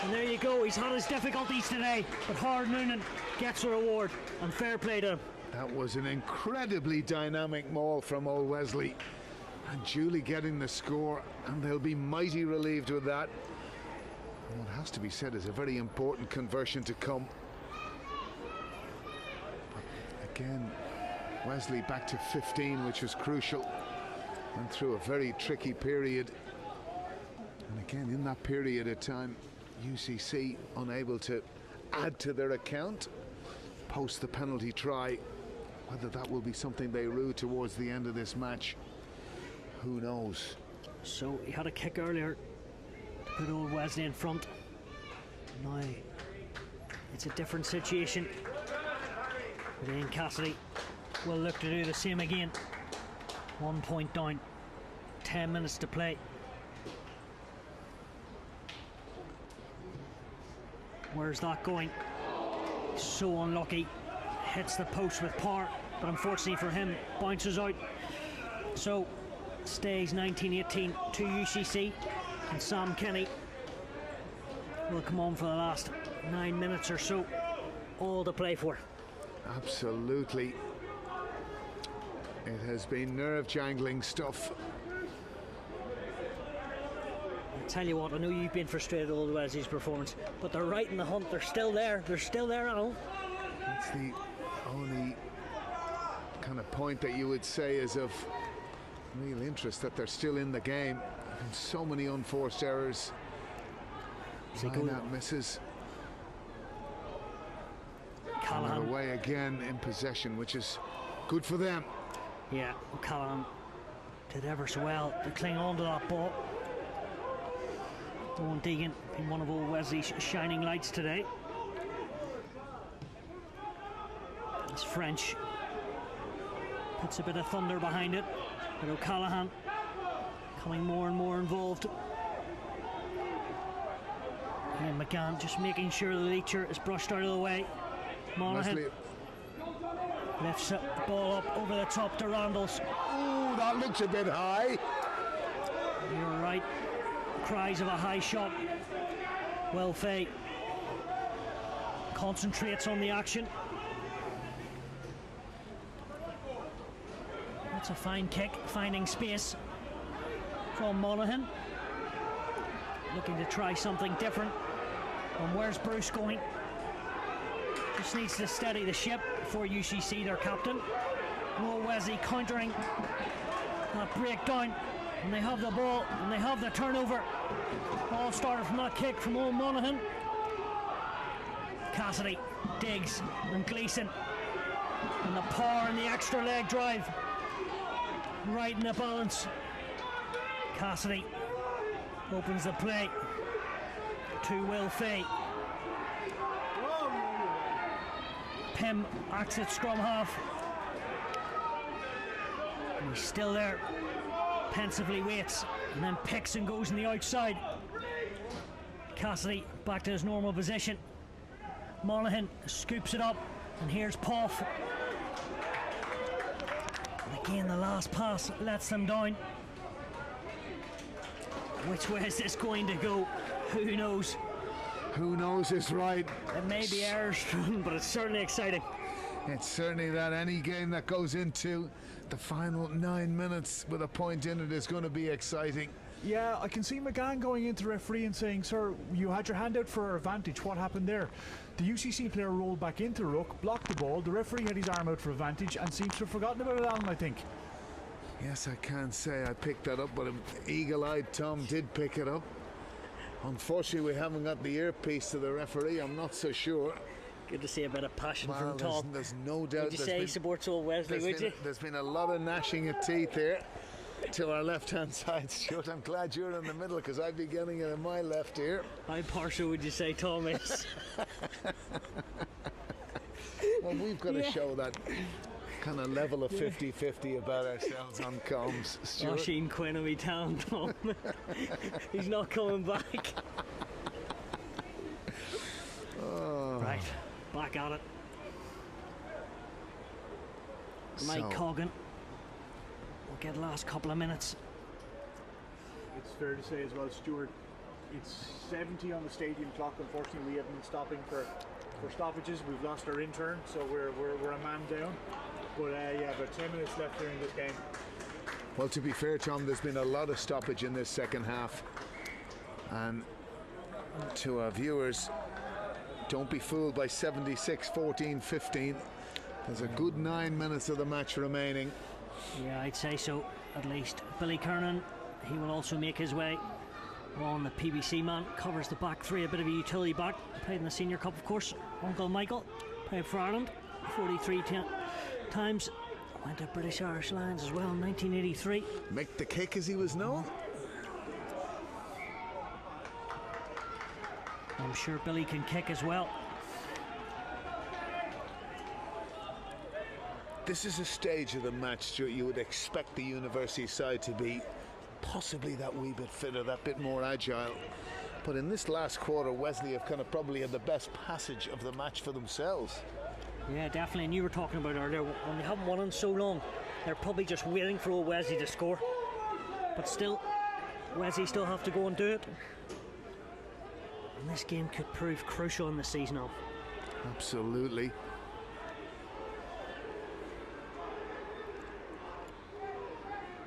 And there you go. He's had his difficulties today, but Hard Noonan gets a reward. And fair play to him. That was an incredibly dynamic maul from old Wesley. And Julie getting the score, and they'll be mighty relieved with that. And what has to be said is a very important conversion to come. But again, Wesley back to 15, which was crucial. Went through a very tricky period. And again, in that period of time, UCC unable to add to their account post the penalty try. Whether that will be something they rue towards the end of this match, who knows? So he had a kick earlier to put old Wesley in front. Now it's a different situation. But Ian Cassidy will look to do the same again. 1 point down, 10 minutes to play. Where's that going? So unlucky. Hits the post with power, but unfortunately for him, bounces out. So stays 19-18 to UCC, and Sam Kenny will come on for the last 9 minutes or so. All to play for. Absolutely. It has been nerve-jangling stuff. I tell you what, I know you've been frustrated with old Wesley's performance, but they're right in the hunt. They're still there. They're still there, Alan. That's the only kind of point that you would say is of real interest, that they're still in the game. And so many unforced errors. Line-out misses. Callahan. And away again in possession, which is good for them. Yeah, Callahan did ever so well to cling on to that ball. Owen Deegan being one of old Wesley's shining lights today. It's French. Puts a bit of thunder behind it. But O'Callaghan becoming more and more involved. And McGann just making sure the leacher is brushed out of the way. Monaghan lifts the ball up over the top to Randalls. Oh, that looks a bit high. You're right. Cries of a high shot. Well, Fay concentrates on the action. That's a fine kick, finding space from Monaghan. Looking to try something different. And where's Bruce going? Just needs to steady the ship for UCC, their captain. No Wesley countering that breakdown, and they have the ball and they have the turnover. Ball started from that kick from Owen Monaghan. Cassidy, Diggs and Gleeson, and the power and the extra leg drive right in the balance. Cassidy opens the play to Will Fay. Pym acts at scrum half. And he's still there. Pensively waits and then picks and goes on the outside. Cassidy back to his normal position. Monaghan scoops it up, and here's Poff. And again, the last pass lets them down. Which way is this going to go? Who knows? Who knows is right. It may be errors, but it's certainly exciting. It's certainly that any game that goes into the final 9 minutes with a point in it is going to be exciting. Yeah, I can see McGann going into the referee and saying, "Sir, you had your hand out for advantage. What happened there?" The UCC player rolled back into the ruck, blocked the ball. The referee had his arm out for advantage and seems to have forgotten about it, Alan, I think. Yes, I can't say I picked that up, but eagle-eyed Tom did pick it up. Unfortunately, we haven't got the earpiece to the referee. I'm not so sure. Good to see a bit of passion Well, from Tom. there's no doubt. Would you say he supports old Wesley, would you? There's been a lot of gnashing of teeth here to our left-hand side, Stuart. I'm glad you're in the middle, because I'd be getting it in my left ear. How partial would you say Tom is? Well, we've got to show that kind of level of 50-50 about ourselves on comms, Stuart. Sheen Quinn will be telling Tom he's not coming back. Right, back at it. Mike So- Coggan will get the last couple of minutes. It's fair to say as well, Stuart, it's 70 on the stadium clock. Unfortunately, we haven't been stopping for stoppages. We've lost our intern, so we're a man down. But yeah, about 10 minutes left during this game. Well, to be fair, Tom, there's been a lot of stoppage in this second half. And to our viewers, don't be fooled by 76, 14, 15. There's a good 9 minutes of the match remaining. Yeah, I'd say so, at least. Billy Kernan, he will also make his way on. The PBC man covers the back three, a bit of a utility back. Played in the Senior Cup, of course. Uncle Michael played for Ireland 43 times. Went to British Irish Lions as well in 1983. Mick the Kick, as he was known. I'm sure Billy can kick as well. This is a stage of the match, Stuart, you would expect the university side to be possibly that wee bit fitter, that bit more agile. But in this last quarter, Wesley have kind of probably had the best passage of the match for themselves. Yeah, definitely. And you were talking about earlier, when they haven't won in so long, they're probably just waiting for old Wesley to score. But still, Wesley still have to go and do it. And this game could prove crucial in the season off. Absolutely.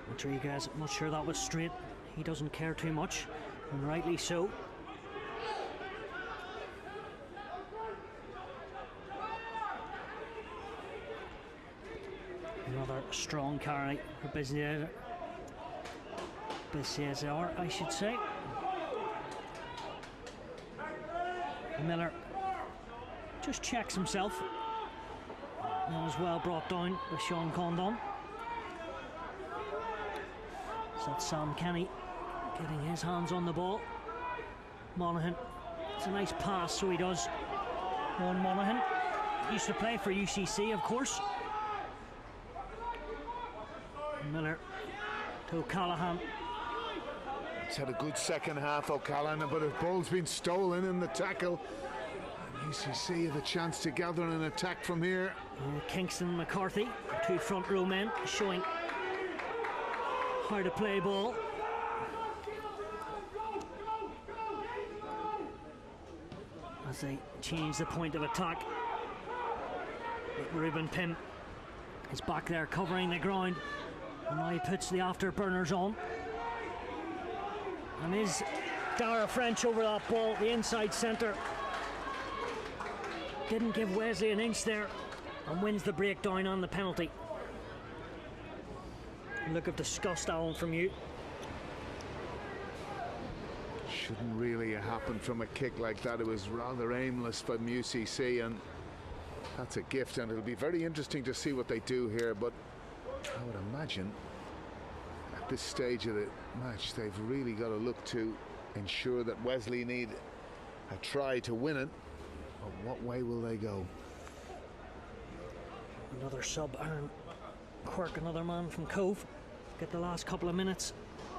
Rodriguez, I'm not sure that was straight. He doesn't care too much, and rightly so. Another strong carry for Bizzier, I should say. Miller just checks himself, and is well brought down with Sean Condon. So that's Sam Kenny getting his hands on the ball. Monaghan, it's a nice pass, so he does. On Monaghan, used to play for UCC, of course. Miller to O'Callaghan. He's had a good second half, O'Callaghan, but his ball's been stolen in the tackle. And UCC have a chance to gather an attack from here. Kingston and McCarthy, two front row men, showing how to play ball. As they change the point of attack. Ruben Pym is back there covering the ground, and now he puts the afterburners on. And is Dara French over that ball, the inside centre. didn't give Wesley an inch there and wins the breakdown on the penalty. Look of disgust, Alan, from you. Shouldn't really have happened from a kick like that. It was rather aimless from UCC, and that's a gift, and it'll be very interesting to see what they do here. But I would imagine at this stage of the match they've really got to look to ensure that Wesley need a try to win it. But what way will they go? Another sub, Aaron Quirk, another man from Cove, get the last couple of minutes.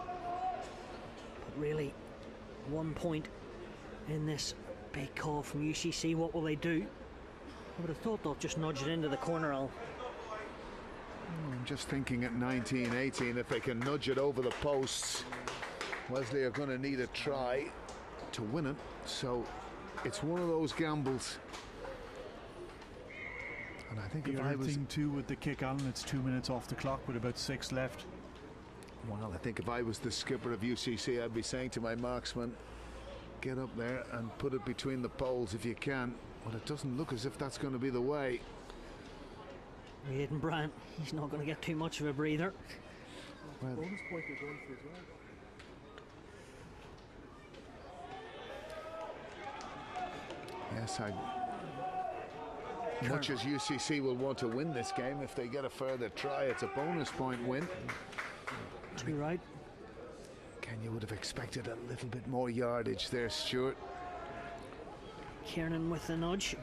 But really, 1 point in this big call from UCC. What will they do? I would have thought they'll just nudge it into the corner, Al. I'm just thinking at 19-18, if they can nudge it over the posts, Wesley are going to need a try to win it. So it's one of those gambles. And I think if I was thing too with the kick, Alan, it's 2 minutes off the clock with about 6 left. Well, I think if I was the skipper of UCC, I'd be saying to my marksman, get up there and put it between the poles if you can. But it doesn't look as if that's going to be the way. Aidan Bryant, he's not going to get too much of a breather. Well, yes, much as UCC will want to win this game, if they get a further try, it's a bonus point win. Too right. Ken, you would have expected a little bit more yardage there, Stuart. Kiernan with the nudge.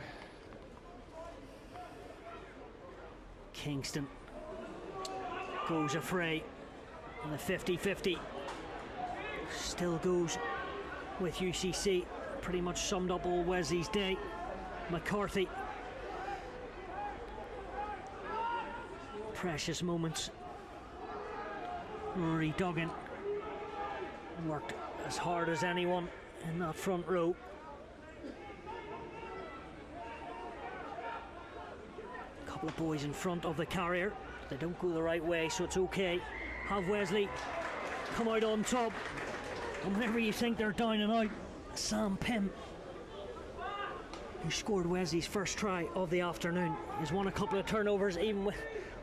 Kingston goes a fray on the 50-50. Still goes with UCC. Pretty much summed up all Wesley's day. McCarthy. Precious moments. Rory Duggan worked as hard as anyone in that front row. A couple of boys in front of the carrier. They don't go the right way, so it's okay. Have Wesley come out on top. And whenever you think they're down and out, Sam Pym, who scored Wesley's first try of the afternoon, has won a couple of turnovers, even with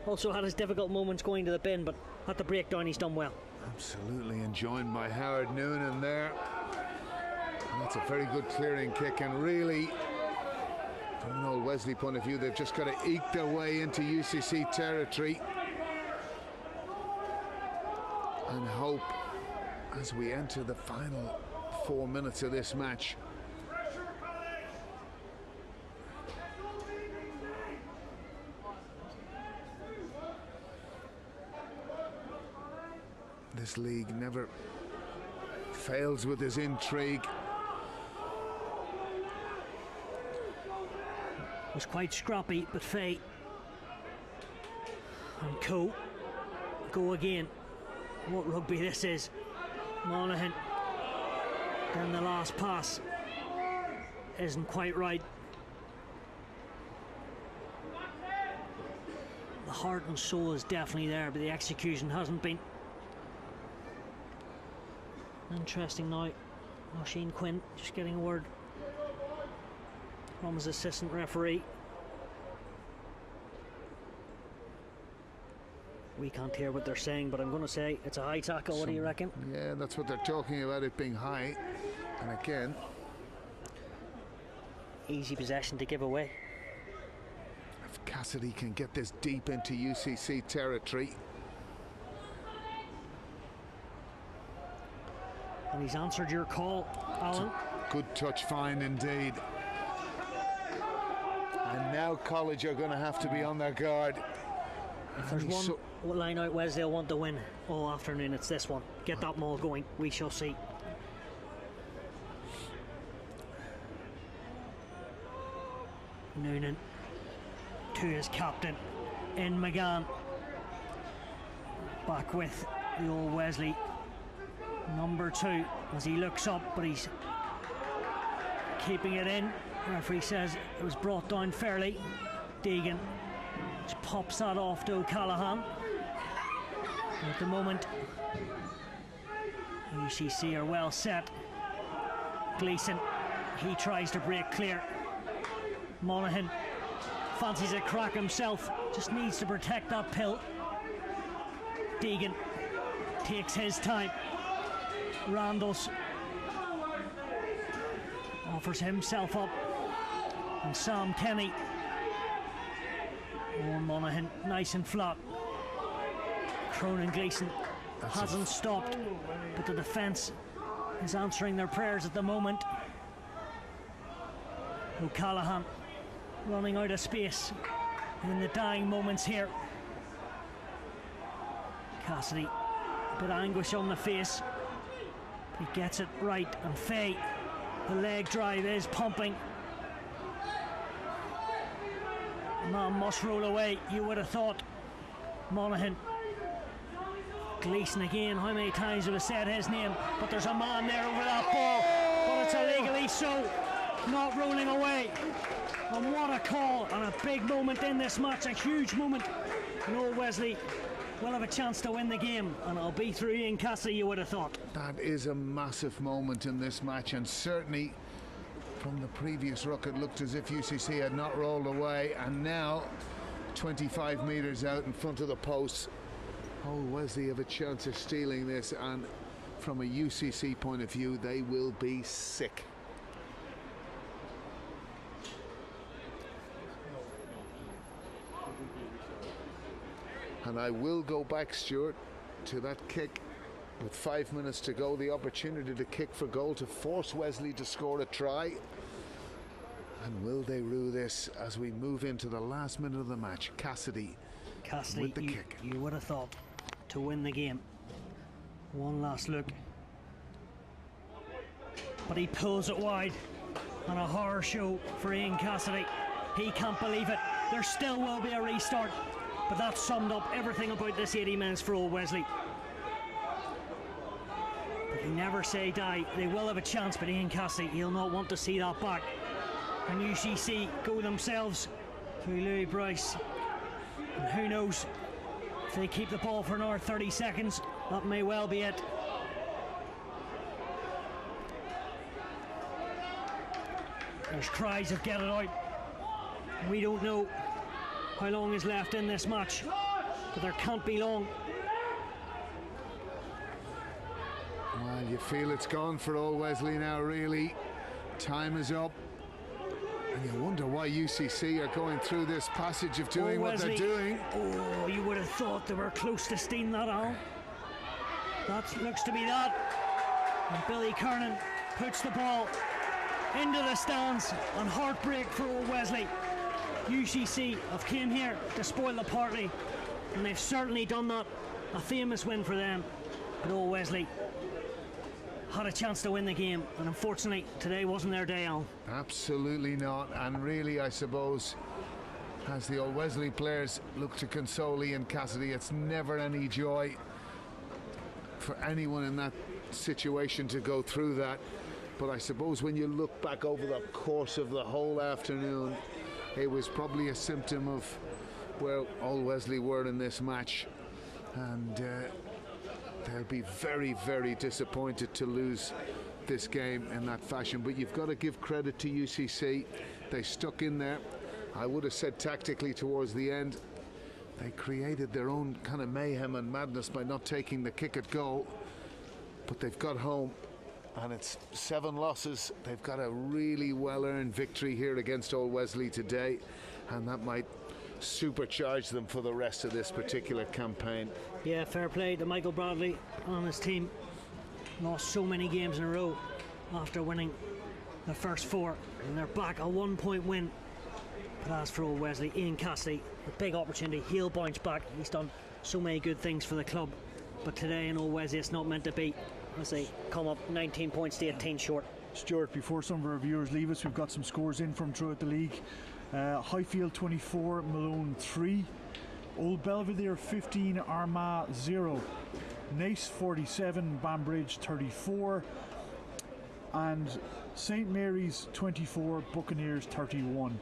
also had his difficult moments going to the bin, but at the breakdown he's done well. Absolutely, and joined by Howard Noonan there. And that's a very good clearing kick, and really, from an old Wesley point of view, they've just got to eke their way into UCC territory and hope as we enter the final 4 minutes of this match. This league never fails with his intrigue. It was quite scrappy, but Faye and Co go again. What rugby this is. Monaghan, then the last pass isn't quite right. The heart and soul is definitely there, but the execution hasn't been. Interesting now, Oisin Quinn just getting a word from his assistant referee. We can't hear what they're saying, but I'm going to say it's a high tackle. What do you reckon? Yeah, that's what they're talking about, it being high. And again, easy possession to give away. if Cassidy can get this deep into UCC territory. And he's answered your call, Alan. Good touch find indeed. And now College are going to have to be on their guard. If there's one line out Wesley will want to win all afternoon, it's this one. Get that maul going, we shall see. Noonan to his captain in McGann. Back with the old Wesley. Number 2 as he looks up, but he's keeping it in. Referee says it was brought down fairly. Deegan just pops that off to O'Callaghan. At the moment, UCC are well set. Gleeson, he tries to break clear. Monaghan fancies a crack himself, just needs to protect that pill. Deegan takes his time. Randalls offers himself up, and Sam Kenny. Owen Monaghan nice and flat. Cronin Gleeson hasn't stopped, but the defence is answering their prayers at the moment. O'Callaghan running out of space in the dying moments here. Cassidy, a bit of anguish on the face. He gets it right, and Faye, the leg drive is pumping. Man must roll away, you would have thought. Monaghan. Gleeson again, how many times have I said his name? But there's a man there over that ball, but it's illegally so, not rolling away. And what a call, and a big moment in this match, a huge moment. No, Wesley will have a chance to win the game, and it'll be through Ian Cassidy, you would have thought. That is a massive moment in this match, and certainly from the previous ruck it looked as if UCC had not rolled away, and now 25 metres out in front of the posts, Wesley have a chance of stealing this, and from a UCC point of view they will be sick. And I will go back, Stuart, to that kick with 5 minutes to go, the opportunity to kick for goal to force Wesley to score a try. And will they rue this as we move into the last minute of the match? Cassidy with the kick. You would have thought, to win the game. One last look. But he pulls it wide, and a horror show for Ian Cassidy. He can't believe it. There still will be a restart. But that summed up everything about this 80 minutes for old Wesley. But they never say die. They will have a chance, but Ian Cassidy, he'll not want to see that back. And UCC go themselves through Louis Bryce. And who knows, if they keep the ball for another 30 seconds, that may well be it. There's cries of get it out. We don't know how long is left in this match, but there can't be long. Well, you feel it's gone for old Wesley now, really. Time is up. And you wonder why UCC are going through this passage of doing what they're doing. Oh, you would have thought they were close to stealing that out. That looks to be that. And Billy Kernan puts the ball into the stands, and heartbreak for old Wesley. UCC have came here to spoil the party, and they've certainly done that. A famous win for them. But old Wesley had a chance to win the game, and unfortunately today wasn't their day, Al. Absolutely not. And really, I suppose, as the old Wesley players look to console Ian Cassidy, it's never any joy for anyone in that situation to go through that. But I suppose when you look back over the course of the whole afternoon, it was probably a symptom of where old Wesley were in this match, and they'll be very, very disappointed to lose this game in that fashion. But you've got to give credit to UCC. They stuck in there. I would have said tactically towards the end, they created their own kind of mayhem and madness by not taking the kick at goal, but they've got home. And it's 7 losses. They've got a really well-earned victory here against old Wesley today, and that might supercharge them for the rest of this particular campaign. Yeah, fair play to Michael Bradley and his team. Lost so many games in a row after winning the first 4, and they're back, a 1-point win. But as for old Wesley, Ian Cassidy, a big opportunity. He'll bounce back. He's done so many good things for the club, but today in old Wesley it's not meant to be. As they come up 19 points to 18 short. Stuart, before some of our viewers leave us, we've got some scores in from throughout the league. Highfield 24, Malone 3, Old Belvedere 15, Armagh 0, Naas 47, Banbridge 34, and St Mary's 24, Buccaneers 31.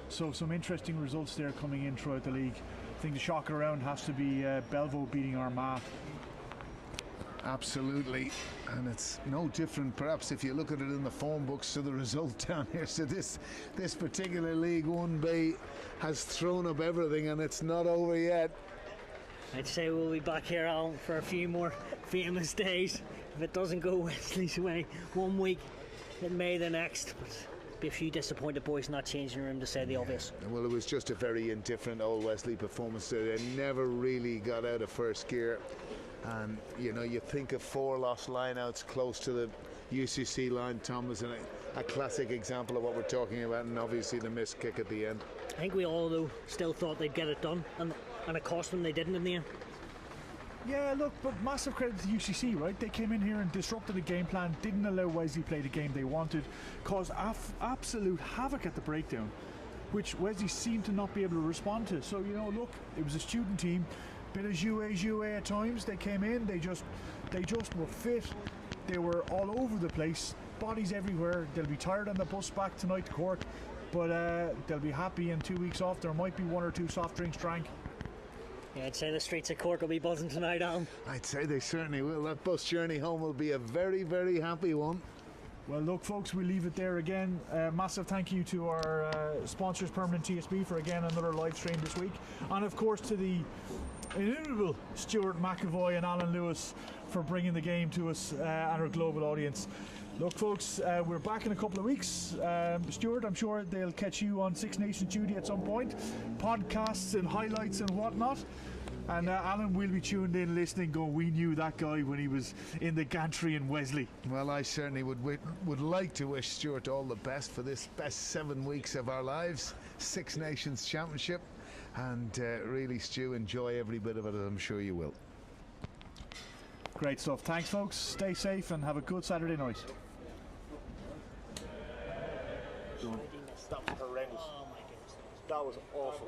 So some interesting results there coming in throughout the league. I think the shocker around has to be Belvo beating Armagh. Absolutely, and it's no different perhaps if you look at it in the form books to the result down here. So this particular League 1B has thrown up everything, and it's not over yet. I'd say we'll be back here, Alan, for a few more famous days. If it doesn't go Wesley's way 1 week, it may the next. But be a few disappointed boys in that changing room, to say the obvious. Well, it was just a very indifferent old Wesley performance. They never really got out of first gear. And you know, you think of 4 lost lineouts close to the UCC line, Thomas, and a classic example of what we're talking about, and obviously the missed kick at the end. I think we all, though, still thought they'd get it done, and it cost them. They didn't in the end. Yeah, look, but massive credit to UCC, right? They came in here and disrupted the game plan, didn't allow Wesley play the game they wanted, caused absolute havoc at the breakdown, which Wesley seemed to not be able to respond to. So, you know, look, it was a student team, bit of jouet at times. They came in, they just were fit. They were all over the place, bodies everywhere. They'll be tired on the bus back tonight to Cork, but they'll be happy in 2 weeks off. There might be 1 or 2 soft drinks drank. Yeah, I'd say the streets of Cork will be buzzing tonight, Alan. I'd say they certainly will. That bus journey home will be a very, very happy one. Well, look, folks, we leave it there again. Massive thank you to our sponsors, Permanent TSB, for again another live stream this week, and of course to the inimitable Stuart McAvoy and Alan Lewis for bringing the game to us and our global audience. Look, folks, we're back in a couple of weeks. Stuart, I'm sure they'll catch you on Six Nations duty at some point, podcasts and highlights and whatnot. And Alan will be tuned in, listening, going, we knew that guy when he was in the gantry in Wesley. Well, I certainly would like to wish Stuart all the best for this best 7 weeks of our lives, Six Nations Championship, and really, Stu, enjoy every bit of it, as I'm sure you will. Great stuff. Thanks, folks. Stay safe and have a good Saturday night. That was horrendous. That was awful.